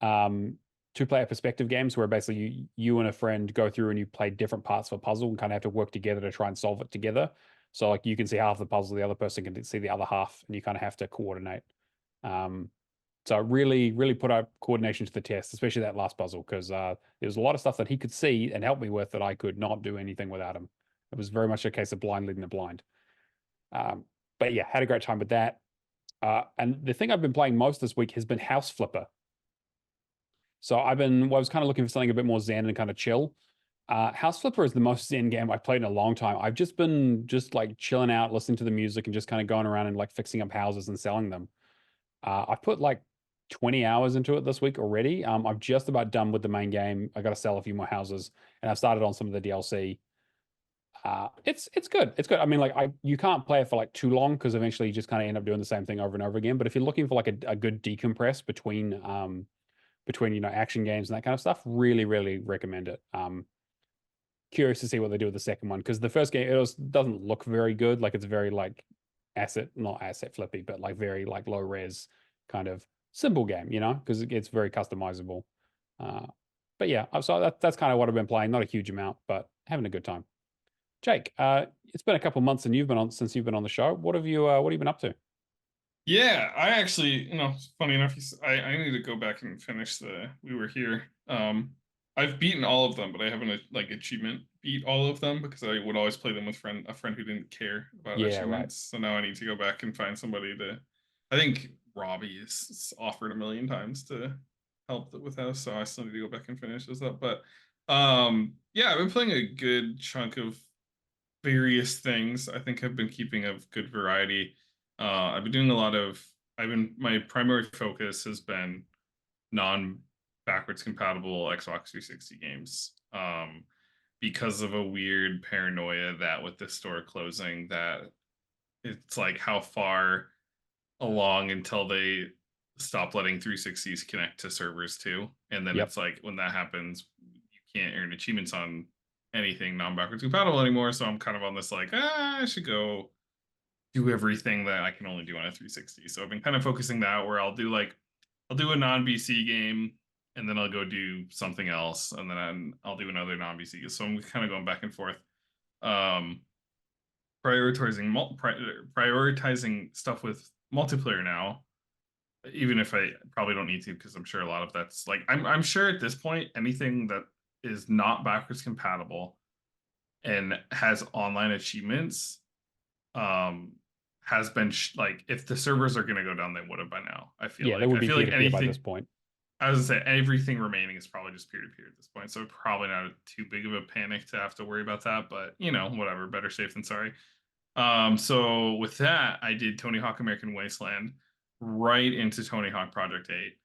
um, two-player perspective games where basically you and a friend go through and you play different parts of a puzzle and kind of have to work together to try and solve it together. So like you can see half the puzzle, the other person can see the other half, and you kind of have to coordinate. So really, really put our coordination to the test, especially that last puzzle, because there was a lot of stuff that he could see and help me with that I could not do anything without him. It was very much a case of blind leading the blind. But yeah, had a great time with that. And the thing I've been playing most this week has been House Flipper. So I was kind of looking for something a bit more zen and kind of chill. House Flipper is the most zen game I've played in a long time. I've just been like chilling out, listening to the music, and just kind of going around and like fixing up houses and selling them. I've put like 20 hours into it this week already. I'm just about done with the main game. I got to sell a few more houses, and I've started on some of the DLC. It's good. It's good. I mean, like you can't play it for like too long because eventually you just kind of end up doing the same thing over and over again. But if you're looking for like a good decompress between action games and that kind of stuff, really, really recommend it. Curious to see what they do with the second one, because the first game doesn't look very good. Like it's very like not asset flippy, but like very like low res kind of simple game, because it's very customizable. But yeah, so that's kind of what I've been playing. Not a huge amount, but having a good time. Jake, it's been a couple months since you've been on the show. What have you been up to? Yeah, I actually, funny enough, I need to go back and finish We Were Here. I've beaten all of them, but I haven't like achievement beat all of them because I would always play them with a friend who didn't care about achievements. Right. So now I need to go back and find somebody I think Robbie is offered a million times to help with House, so I still need to go back and finish this up. But yeah, I've been playing a good chunk of various things. I think I've been keeping a good variety. I've been doing my primary focus has been non-backwards compatible Xbox 360 games. Because of a weird paranoia that with the store closing, that it's like how far along until they stop letting 360s connect to servers too. And then It's like when that happens, you can't earn achievements on anything non-backwards compatible anymore. So I'm kind of on this like, I should go do everything that I can only do on a 360. So I've been kind of focusing that where I'll do a non-BC game, and then I'll go do something else, and then I'll do another non-BC. So I'm kind of going back and forth. Prioritizing stuff with multiplayer now, even if I probably don't need to, because I'm sure a lot of that's like I'm sure at this point anything that is not backwards compatible and has online achievements has been like if the servers are going to go down, they would have by now. I feel like they would be like anything by this point. I was gonna say everything remaining is probably just peer-to-peer at this point, so probably not too big of a panic to have to worry about that. But whatever, better safe than sorry. So with that, I did Tony Hawk American Wasteland right into Tony Hawk Project 8.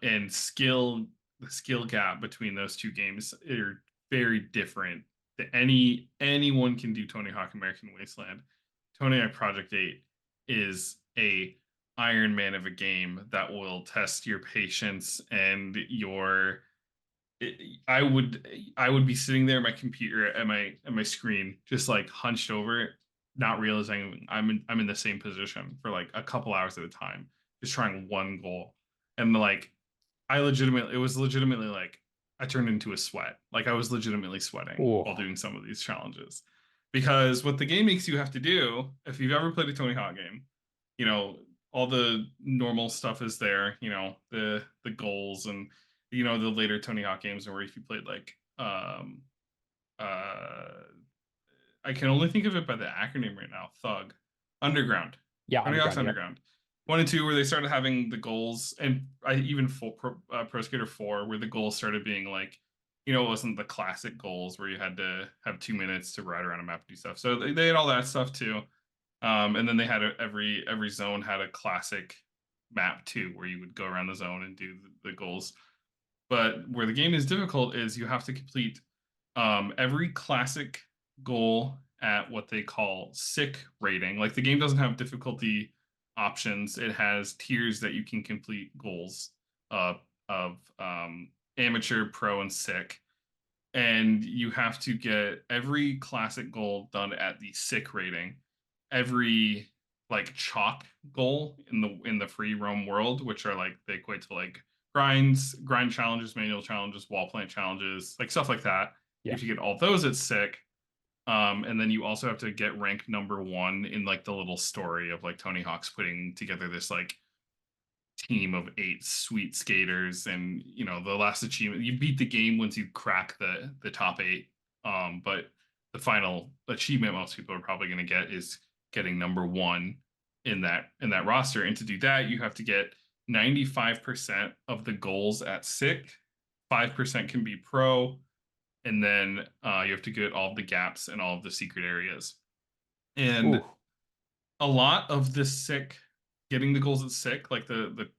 And the skill gap between those two games are very different anyone can do Tony Hawk American Wasteland. Tony Hawk Project 8 is a Iron Man of a game that will test your patience and your. I would be sitting there at my computer at my screen, just like hunched over, not realizing I'm in the same position for like a couple hours at a time, just trying one goal, and like it was legitimately like I turned into a sweat. Like I was legitimately sweating while doing some of these challenges. Because what the game makes you have to do, if you've ever played a Tony Hawk game, you know, all the normal stuff is there, you know, the goals and you know the later Tony Hawk games where if you played like I can only think of it by the acronym right now, Thug. Underground. Yeah, Tony Hawk's Underground. 1 and 2 where they started having the goals, and even Pro Skater 4 where the goals started being like, you know, it wasn't the classic goals where you had to have 2 minutes to ride around a map and do stuff. So they had all that stuff too. And then they had every zone had a classic map too, where you would go around the zone and do the goals. But where the game is difficult is you have to complete every classic goal at what they call sick rating. Like the game doesn't have difficulty options. It has tiers that you can complete goals of amateur, pro, and sick. And you have to get every classic goal done at the sick rating. Every like chalk goal in the free roam world, which are like they equate to like grind challenges, manual challenges, wall plant challenges, like stuff like that. Yeah. If you get all those, it's sick. And then you also have to get rank #1 in like the little story of like Tony Hawk's putting together this like team of 8 sweet skaters, and you know the last achievement, you beat the game once you crack the top 8. But the final achievement most people are probably going to get is getting #1 in that roster, and to do that you have to get 95% of the goals at sick, 5% can be pro, and then you have to get all of the gaps and all of the secret areas. And a lot of the sick, getting the goals at sick, like the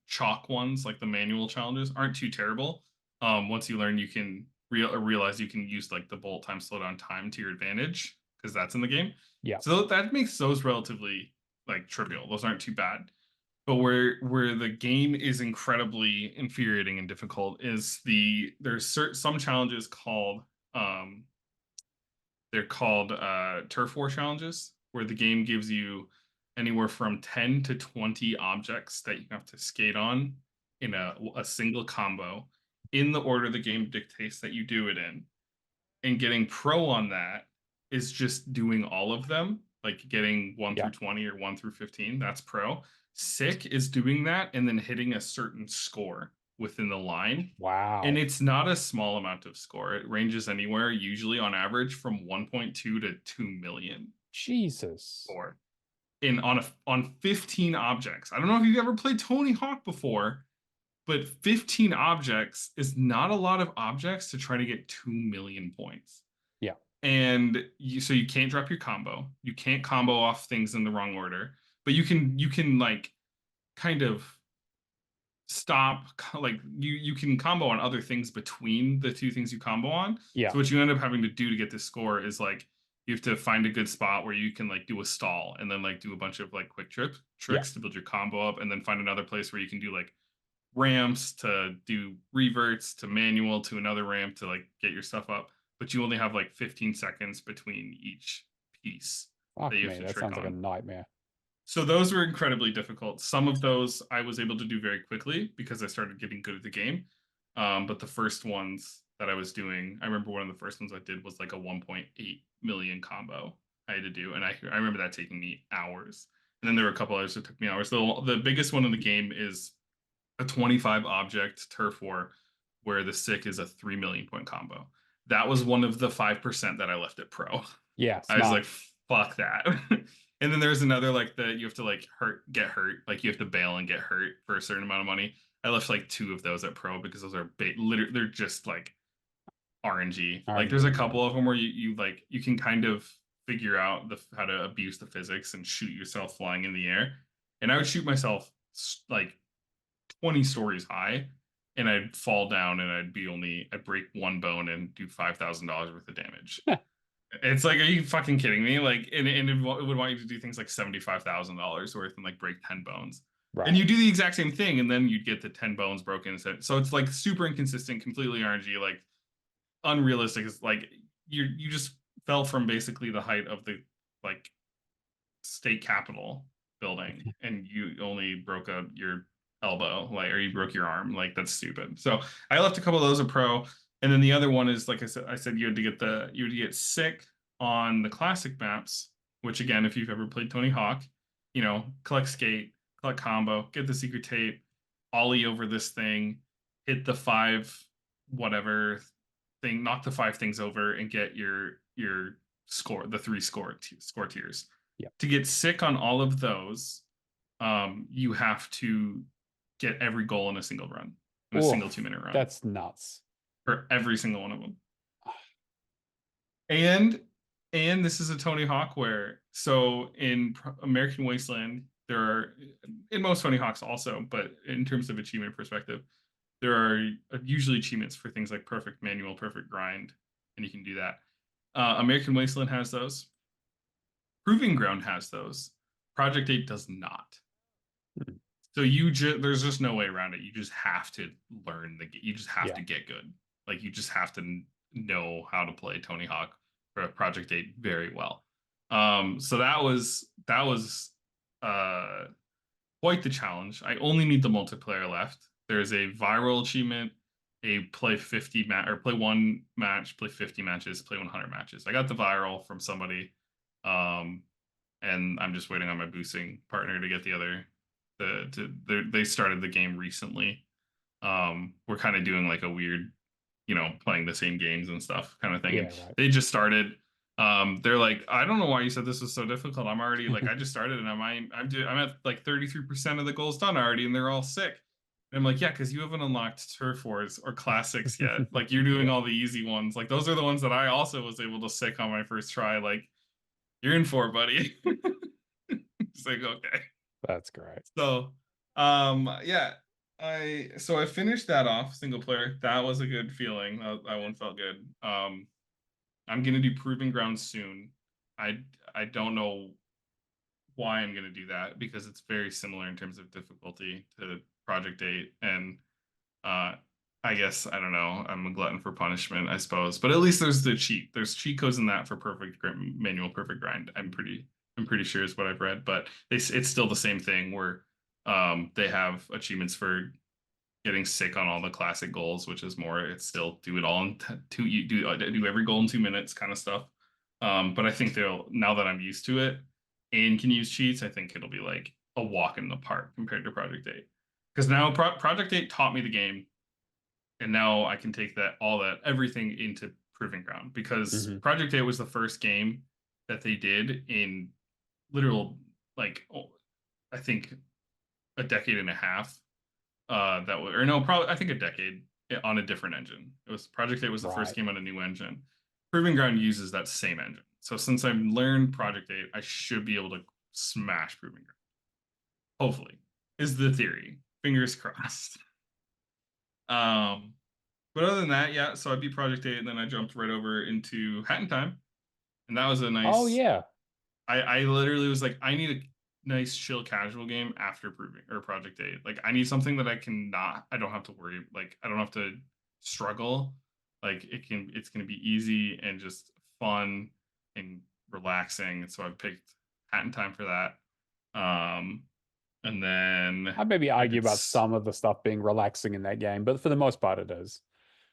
chalk ones, like the manual challenges, aren't too terrible. Once you learn, you can realize you can use like the bullet time, slowdown time to your advantage, because that's in the game. Yeah. So that makes those relatively like trivial. Those aren't too bad. But where the game is incredibly infuriating and difficult is there's some challenges called they're called turf war challenges, where the game gives you anywhere from 10 to 20 objects that you have to skate on in a single combo in the order the game dictates that you do it in. And getting pro on that is just doing all of them, like getting 1 through 20 or 1 through 15. That's pro. Sick is doing that and then hitting a certain score within the line. Wow. And it's not a small amount of score. It ranges anywhere, usually on average, from 1.2 to 2 million. Jesus. Score. On 15 objects. I don't know if you've ever played Tony Hawk before, but 15 objects is not a lot of objects to try to get 2 million points. Yeah. And so you can't drop your combo. You can't combo off things in the wrong order. But you can like kind of stop, like you can combo on other things between the two things you combo on. Yeah. So what you end up having to do to get this score is like you have to find a good spot where you can like do a stall and then like do a bunch of like quick tricks to build your combo up, and then find another place where you can do like ramps to do reverts to manual to another ramp to like get your stuff up. But you only have like 15 seconds between each piece. That sounds like a nightmare. So those were incredibly difficult. Some of those I was able to do very quickly because I started getting good at the game. But the first ones that I was doing, I remember one of the first ones I did was like a 1.8 million combo I had to do. And I remember that taking me hours. And then there were a couple others that took me hours. The biggest one in the game is a 25 object turf war where the sick is a 3 million point combo. That was one of the 5% that I left at pro. Yeah, I was like, fuck that. And then there's another like that you have to like get hurt, like you have to bail and get hurt for a certain amount of money. I left like 2 of those at pro because those are they're just like RNG. Like there's a couple of them where you can kind of figure out how to abuse the physics and shoot yourself flying in the air. And I would shoot myself like 20 stories high and I'd fall down and I'd break one bone and do $5,000 worth of damage. It's like, are you fucking kidding me? Like, and it would want you to do things like $75,000 worth and like break 10 bones. Right. And you do the exact same thing, and then you'd get the 10 bones broken. So it's like super inconsistent, completely RNG, like unrealistic. It's like you just fell from basically the height of the like state capitol building, and you only broke your elbow, like, or you broke your arm. Like, that's stupid. So I left a couple of those a pro. And then the other one is, like I said, you had to get sick on the classic maps, which again, if you've ever played Tony Hawk, collect skate, collect combo, get the secret tape, ollie over this thing, hit the 5 whatever thing, knock the 5 things over, and get your score, the 3 score tiers. Yep. To get sick on all of those, you have to get every goal in a single run, in a single 2-minute run. That's nuts. For every single one of them. And this is a Tony Hawk where, so in American Wasteland, there are, in most Tony Hawks also, but in terms of achievement perspective, there are usually achievements for things like perfect manual, perfect grind, and you can do that. American Wasteland has those. Proving Ground has those. Project 8 does not. So there's just no way around it. You just have to learn you just have to get good. Like, you just have to know how to play Tony Hawk for Project 8 very well. So that was quite the challenge. I only need the multiplayer left. There's a viral achievement, play 1 match, play 50 matches, play 100 matches. I got the viral from somebody, and I'm just waiting on my boosting partner to get the other. They started the game recently. We're kind of doing like a weird, playing the same games and stuff kind of thing. Yeah, right. They just started. They're like, I don't know why you said this was so difficult. I'm already like, I just started and I'm at like 33% of the goals done already, and they're all sick. And I'm like, yeah, because you haven't unlocked turf wars or classics yet. Like, you're doing all the easy ones. Like, those are the ones that I also was able to sick on my first try. Like, you're in for it, buddy. It's like, okay. That's great. So, yeah. I finished that off single player. That was a good feeling. That one felt good. I'm gonna do Proving Ground soon. I don't know why I'm gonna do that, because it's very similar in terms of difficulty to Project 8, and I guess, I don't know, I'm a glutton for punishment, I suppose. But at least there's cheat codes in that for perfect manual, perfect grind. I'm pretty sure is what I've read, but it's still the same thing where they have achievements for getting sick on all the classic goals, which is more, it's still do it all in do every goal in 2 minutes kind of stuff. But I think now that I'm used to it and can use cheats, I think it'll be like a walk in the park compared to Project 8. Because now Project 8 taught me the game, and now I can take everything into Proving Ground, because Project 8 was the first game that they did in literal, like, I think a decade and a half. I think a decade on a different engine. Project 8 was the first game on a new engine. Proving Ground uses that same engine. So since I've learned Project 8, I should be able to smash Proving Ground. Hopefully, is the theory. Fingers crossed. But other than that, yeah. So I beat Project 8, and then I jumped right over into Hat in Time, and that was a nice. Oh yeah. I literally was like, I need a nice chill casual game after Project 8. Like, I need something that I don't have to worry, like, I don't have to struggle. Like, it's gonna be easy and just fun and relaxing. And so I picked Hat in Time for that. And then I maybe argue about some of the stuff being relaxing in that game, but for the most part it is.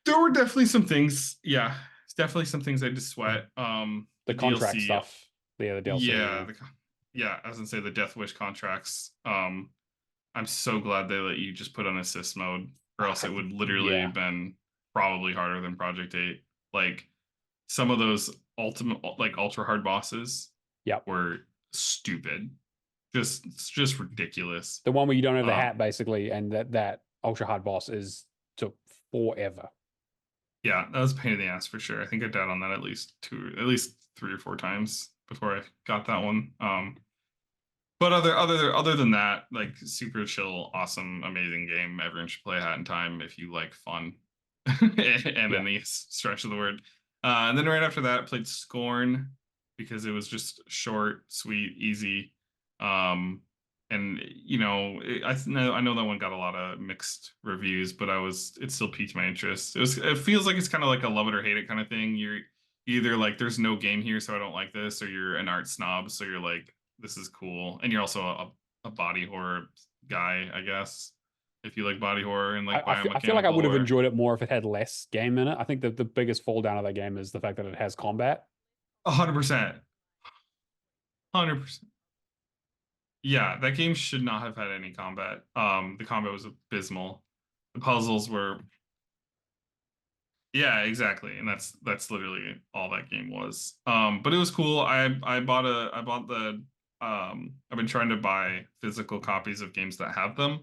There were definitely some things, yeah. It's definitely some things I had to sweat. The contract DLC stuff. Yeah, the DLC. Yeah, I was gonna say the Death Wish contracts. I'm so glad they let you just put on assist mode, or else it would literally have been probably harder than Project 8. Like, some of those ultra hard bosses were stupid. Just ridiculous. The one where you don't have the hat, basically, and that ultra hard boss took forever. Yeah, that was a pain in the ass for sure. I think I died on that at least 3 or 4 times before I got that one. But other than that, like super chill, awesome, amazing game. Everyone should play Hat in Time if you like fun and any stretch of the word. And then right after that, played Scorn because it was just short, sweet, easy. And you know, I know that one got a lot of mixed reviews, but it still piqued my interest. It feels like it's kind of like a love it or hate it kind of thing. You're either like there's no game here, so I don't like this, or you're an art snob, so you're like this is cool, and you're also a body horror guy, I guess. If you like body horror and like I feel like I would have enjoyed it more if it had less game in it. I think that the biggest fall down of that game is the fact that it has combat. 100%. 100%. Yeah, that game should not have had any combat. The combat was abysmal. The puzzles were yeah, exactly. And that's literally all that game was. But it was cool. I bought the I've been trying to buy physical copies of games that have them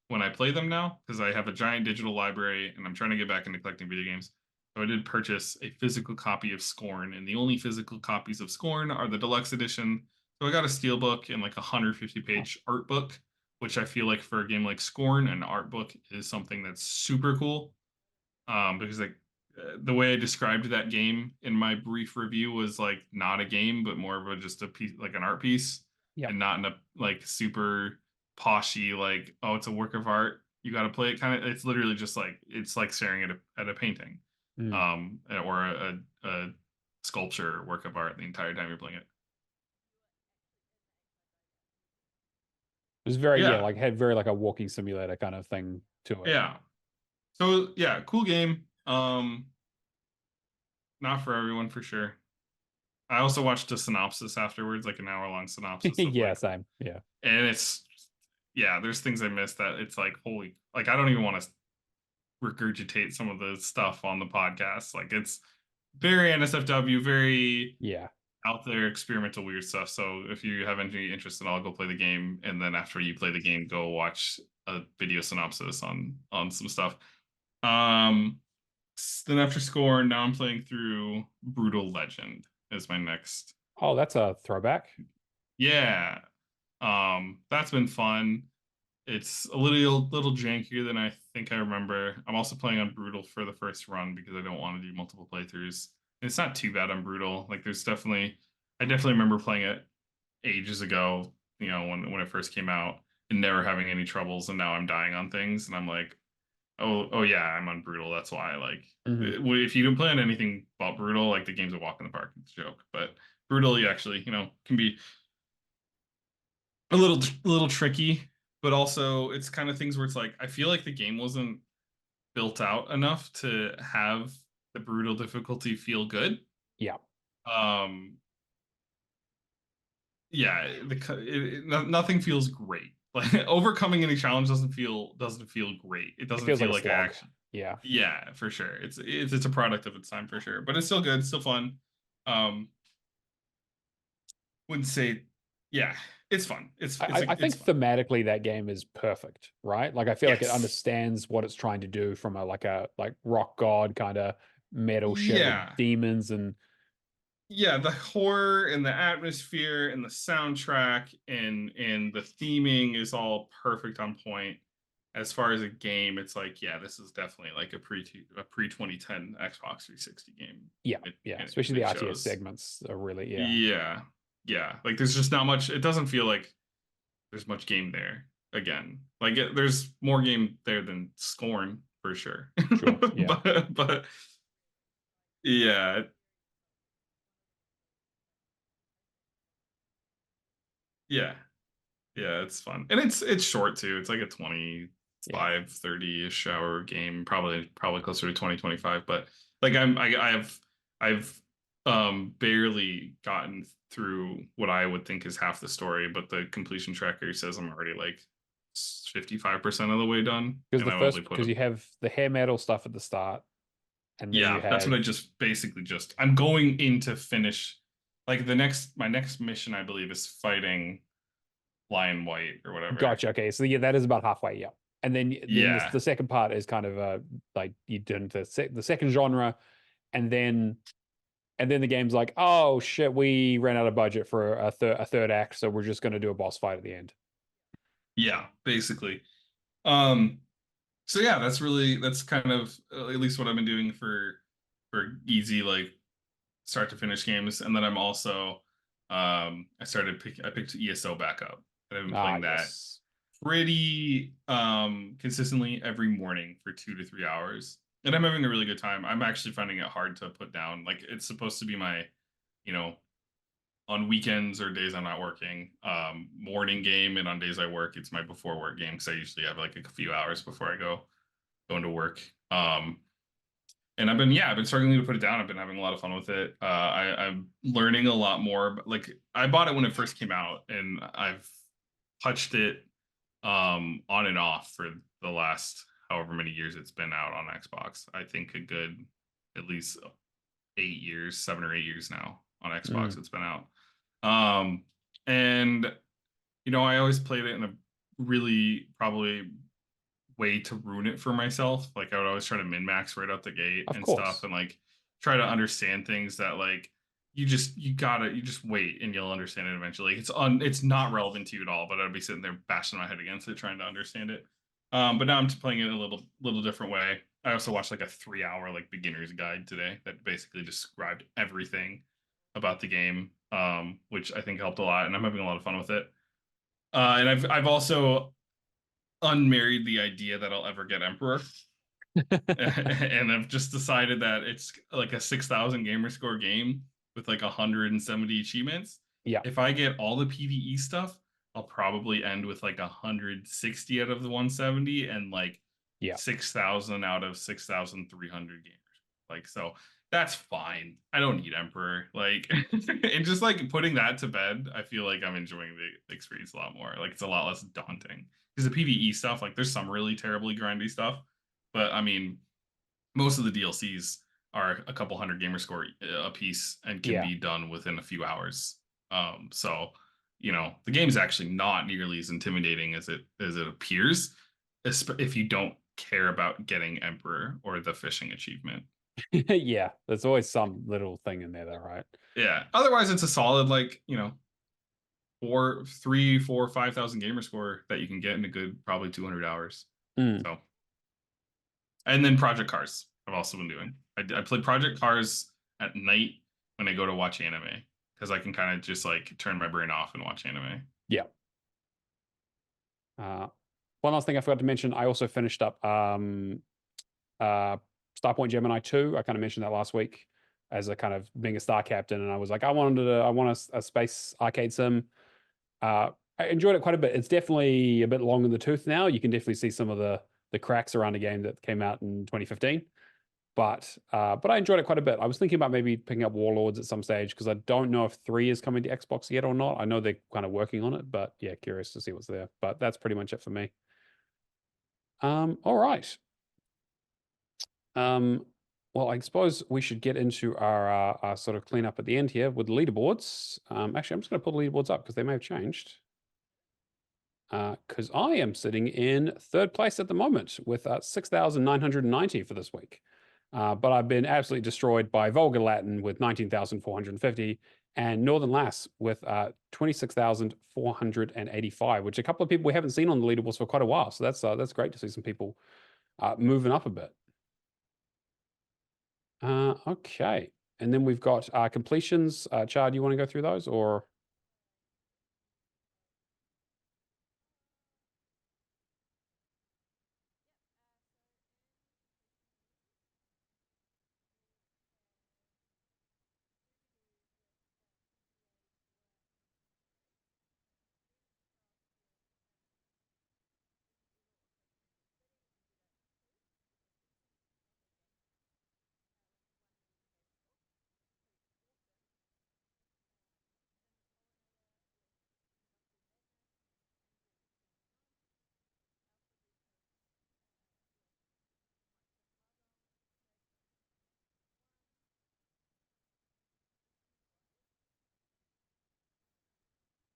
when I play them now because I have a giant digital library and I'm trying to get back into collecting video games. So I did purchase a physical copy of Scorn, and the only physical copies of Scorn are the deluxe edition. So I got a steelbook and like a 150-page art book, which I feel like for a game like Scorn, an art book is something that's super cool. Because like the way I described that game in my brief review was like not a game, but more of a just a piece, like an art piece, and not in a like super poshy like oh it's a work of art. You got to play it kind of. It's literally just like it's like staring at a painting, or a sculpture work of art the entire time you're playing it. It was very like had very like a walking simulator kind of thing to it. Yeah. So yeah, cool game. Not for everyone for sure. I also watched a synopsis afterwards, like an hour-long synopsis. Yeah, like, same. Yeah. And it's there's things I missed that it's like holy, like I don't even want to regurgitate some of the stuff on the podcast. Like it's very NSFW, very out there, experimental, weird stuff. So if you have any interest at all, go play the game, and then after you play the game, go watch a video synopsis on some stuff. Then after Scorn, now I'm playing through Brutal Legend as my next. Oh, that's a throwback. Yeah. That's been fun. It's a little jankier than I think I remember. I'm also playing on Brutal for the first run because I don't want to do multiple playthroughs. And it's not too bad on Brutal. Like I definitely remember playing it ages ago, you know, when it first came out and never having any troubles, and now I'm dying on things and I'm like, oh yeah, I'm on Brutal. That's why. Like, if you don't plan anything about Brutal, like the game's a walk in the park. It's a joke. But Brutal, you actually, you know, can be a little tricky. But also, it's kind of things where it's like I feel like the game wasn't built out enough to have the Brutal difficulty feel good. Yeah. Yeah. Nothing feels great. Like overcoming any challenge doesn't feel great. It doesn't feel like action. Yeah, for sure. It's a product of its time for sure, but it's still good, still fun. Wouldn't say, yeah, it's fun. I think thematically that game is perfect, right? Like I feel like it understands what it's trying to do from a like rock god kind of metal shit with demons and. Yeah, the horror and the atmosphere and the soundtrack and the theming is all perfect on point. As far as a game, it's like, yeah, this is definitely like a pre 2010 Xbox 360 game. Yeah, especially the RTS segments are really yeah. Like there's just not much. It doesn't feel like there's much game there. Again, like there's more game there than Scorn for sure. Sure, yeah. but yeah. Yeah, it's fun, and it's short too. It's like a 25, 30-ish hour game, probably closer to 20, 25. But like I've barely gotten through what I would think is half the story, but the completion tracker says I'm already like 55% of the way done. Because you have the hair metal stuff at the start, and then that's what I basically I'm going in to finish. Like my next mission, I believe, is fighting Lion White or whatever. Gotcha. Okay, so that is about halfway. Yeah, and then the second part is kind of like you do into the second genre, and then and then the game's like, oh shit, we ran out of budget for a third act, so we're just going to do a boss fight at the end. Yeah, basically. So yeah, that's kind of at least what I've been doing for easy like start to finish games. And then I'm also I picked ESO back up. And I've been playing that pretty consistently every morning for 2 to 3 hours. And I'm having a really good time. I'm actually finding it hard to put down. Like it's supposed to be my, on weekends or days I'm not working, morning game, and on days I work, it's my before work game because I usually have like a few hours before I go into work. And I've been struggling to put it down. I've been having a lot of fun with it. I'm learning a lot more. Like I bought it when it first came out, and I've touched it on and off for the last however many years it's been out on Xbox. I think a good at least 7 or 8 years now on Xbox. It's been out. And I always played it in a really probably way to ruin it for myself. Like I would always try to min-max right out the gate stuff, and like try to understand things that like you just wait and you'll understand it eventually. It's not relevant to you at all, but I'd be sitting there bashing my head against it trying to understand it. But now I'm playing it in a little different way. I also watched like a 3-hour like beginner's guide today that basically described everything about the game, which I think helped a lot, and I'm having a lot of fun with it. And I've also unmarried the idea that I'll ever get Emperor. And I've just decided that it's like a 6,000 gamer score game with like 170 achievements. Yeah. If I get all the PvE stuff, I'll probably end with like 160 out of the 170 and like 6,000 out of 6,300 gamers. Like, so that's fine. I don't need Emperor. Like, and just like putting that to bed, I feel like I'm enjoying the experience a lot more. Like, it's a lot less daunting. Because the PvE stuff, like, there's some really terribly grindy stuff. But, I mean, most of the DLCs are a couple hundred gamer score a piece and can be done within a few hours. So, the game's actually not nearly as intimidating as it appears, if you don't care about getting Emperor or the fishing achievement. Yeah, there's always some little thing in there, though, right? Yeah. Otherwise, it's a solid, like, 3, 4, 5,000 gamer score that you can get in a good probably 200 hours. So, and then Project Cars I've also been doing. I play Project Cars at night when I go to watch anime because I can kind of just like turn my brain off and watch anime. Yeah. One last thing I forgot to mention, I also finished up Starpoint Gemini 2. I kind of mentioned that last week as a kind of being a star captain, and I was like, I want a space arcade sim. I enjoyed it quite a bit. It's definitely a bit long in the tooth now. You can definitely see some of the cracks around a game that came out in 2015. But I enjoyed it quite a bit. I was thinking about maybe picking up Warlords at some stage because I don't know if 3 is coming to Xbox yet or not. I know they're kind of working on it, but yeah, curious to see what's there. But that's pretty much it for me. All right. Well, I suppose we should get into our sort of cleanup at the end here with the leaderboards. Actually, I'm just going to pull the leaderboards up because they may have changed. Because I am sitting in 3rd place at the moment with 6,990 for this week. But I've been absolutely destroyed by Vulgar Latin with 19,450 and Northern Lass with 26,485, which a couple of people we haven't seen on the leaderboards for quite a while. So that's great to see some people moving up a bit. Okay. And then we've got completions. Char, do you want to go through those or?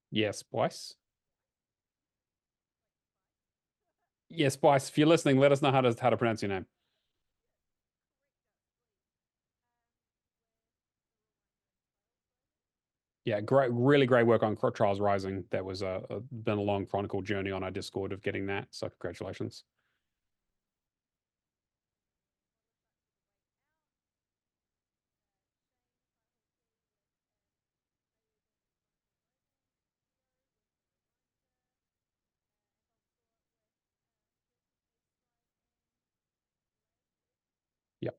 Yes, Bryce. Yes, Bryce. If you're listening, let us know how to pronounce your name. Yeah, really great work on Trials Rising. That was been a long chronicle journey on our Discord of getting that. So congratulations. Yep.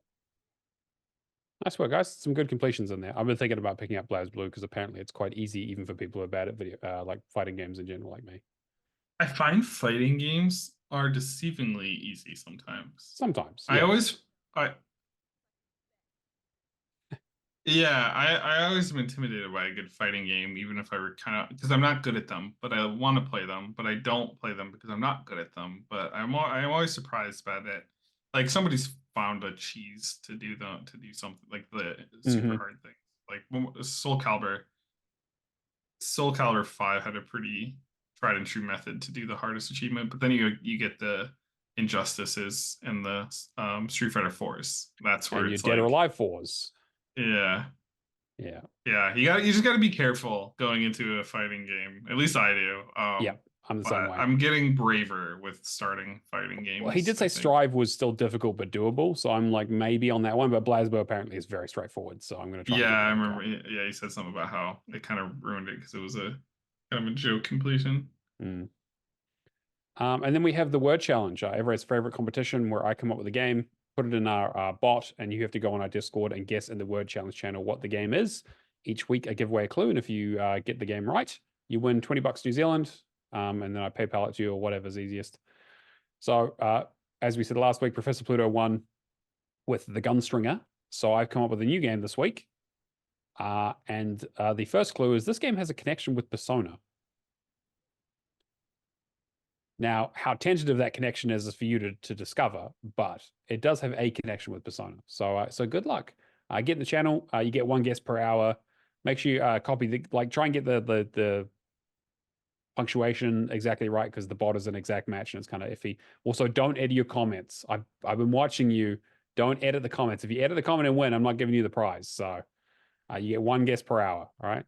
Nice work, guys. Some good completions in there. I've been thinking about picking up BlazBlue because apparently it's quite easy, even for people who are bad at video, like fighting games in general, like me. I find fighting games are deceivingly easy sometimes. Sometimes, yeah. I always am intimidated by a good fighting game, even if I were kind of, because I'm not good at them, but I want to play them, but I don't play them because I'm not good at them. But I'm always surprised by that. Like somebody's found a cheese to do something like the super hard thing. Like Soul Calibur 5 had a pretty tried and true method to do the hardest achievement, but then you get the Injustices and the Street Fighter 4s. That's where and it's your Dead or Alive 4s. Yeah. Yeah. Yeah, you just got to be careful going into a fighting game. At least I do. Yeah, I'm the same way. I'm getting braver with starting fighting games. Well, he did say Strive was still difficult but doable, so I'm like maybe on that one. But BlazBlue apparently is very straightforward, so I'm going to try. Yeah, I remember. Yeah, he said something about how it kind of ruined it because it was a kind of a joke completion. And then we have the word challenge, everyone's favorite competition, where I come up with a game, put it in our bot, and you have to go on our Discord and guess in the word challenge channel what the game is. Each week I give away a clue, and if you get the game right, you win $20 New Zealand, and then I PayPal it to you or whatever's easiest. So as we said last week, Professor Pluto won with the Gunstringer. So I've come up with a new game this week. And the first clue is this game has a connection with Persona. Now, how tentative that connection is for you to discover, but it does have a connection with Persona. So good luck. Get in the channel. You get one guess per hour. Make sure you copy try and get the punctuation exactly right, because the bot is an exact match and it's kind of iffy. Also, don't edit your comments. I've been watching you. Don't edit the comments. If you edit the comment and win, I'm not giving you the prize. So you get one guess per hour. All right.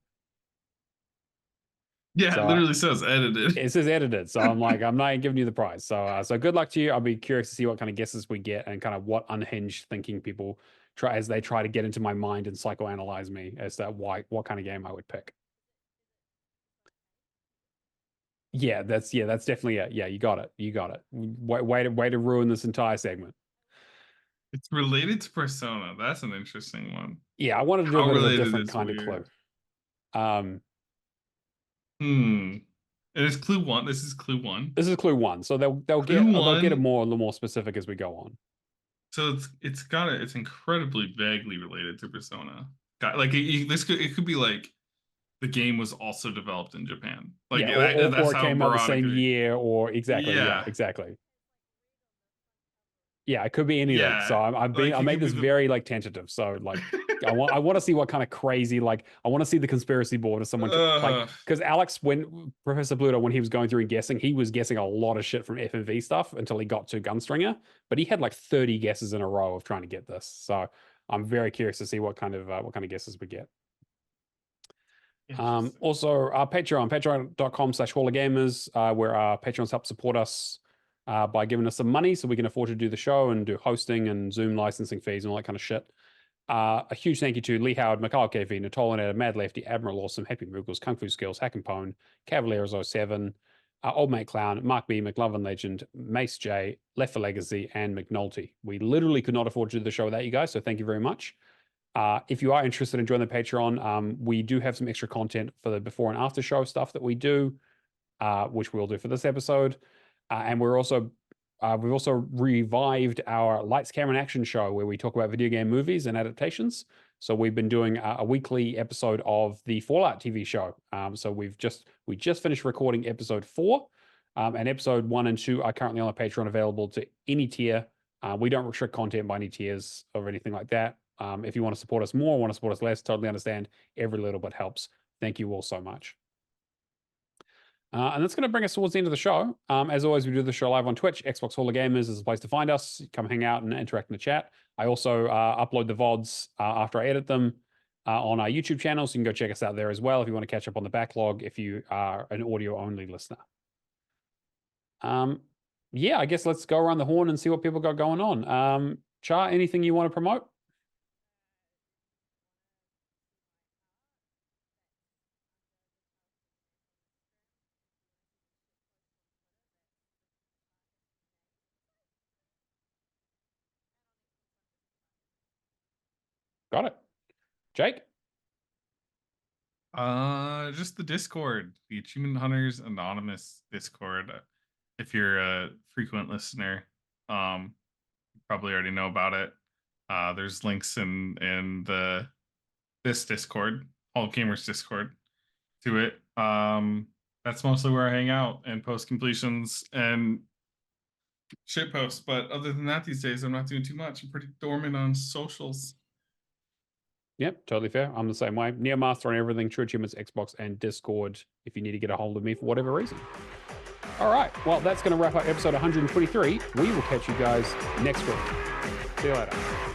Yeah, so, it literally says edited. It says edited. So I'm like, I'm not giving you the prize. So good luck to you. I'll be curious to see what kind of guesses we get and kind of what unhinged thinking people try as they try to get into my mind and psychoanalyze me as to what kind of game I would pick. Yeah, that's definitely it. Yeah, you got it. Way to ruin this entire segment. It's related to Persona. That's an interesting one. Yeah, I wanted to do a bit of a different kind of clue. And it's clue 1. This is clue 1. This is clue 1. So they'll get it a little more specific as we go on. So it's incredibly vaguely related to Persona. Like it could be like the game was also developed in Japan. Like or it came out the same year, or exactly. Yeah, exactly. Yeah, it could be anything. So I made this very like tentative. So like I want to see what kind of crazy, like I want to see the conspiracy board of someone like, because Alex, when Professor Pluto, when he was going through and guessing, he was guessing a lot of shit from FMV stuff until he got to Gunstringer, but he had like 30 guesses in a row of trying to get this. So I'm very curious to see what kind of guesses we get. Also our patreon.com/hallofgamers, where our patrons help support us by giving us some money so we can afford to do the show and do hosting and Zoom licensing fees and all that kind of shit. A huge thank you to Lee Howard, Mikhail KV, Natolan, Mad Lefty, Admiral Awesome, Happy Moogles, Kung Fu Skills, Hack and Pone, Cavaliers07, Old Mate Clown, Mark B, McLovin Legend, Mace J, Left for Legacy, and McNulty. We literally could not afford to do the show without you guys, so thank you very much. If you are interested in joining the Patreon, we do have some extra content for the before and after show stuff that we do, which we'll do for this episode. And we've also revived our Lights, Camera, and Action show where we talk about video game movies and adaptations. So we've been doing a weekly episode of the Fallout TV show. So we just finished recording episode 4, and episode 1 and 2 are currently on the Patreon, available to any tier. We don't restrict content by any tiers or anything like that. If you want to support us more, want to support us less, totally understand. Every little bit helps. Thank you all so much. And that's going to bring us towards the end of the show. As always, we do the show live on Twitch. Xbox Hall of Gamers is a place to find us. Come hang out and interact in the chat. I also upload the VODs after I edit them. on our YouTube channel, so you can go check us out there as well if you want to catch up on the backlog if you are an audio-only listener. Yeah, I guess let's go around the horn and see what people got going on. Char, anything you want to promote? Got it. Jake? Just the Discord, the Achievement Hunters Anonymous Discord. If you're a frequent listener, you probably already know about it. There's links in this Discord, All Gamers Discord, to it. That's mostly where I hang out and post completions and shit posts. But other than that, these days I'm not doing too much. I'm pretty dormant on socials. Yep, totally fair. I'm the same way. Neomaster on everything, True Achievements, Xbox, and Discord if you need to get a hold of me for whatever reason. All right, well, that's going to wrap up episode 123. We will catch you guys next week. See you later.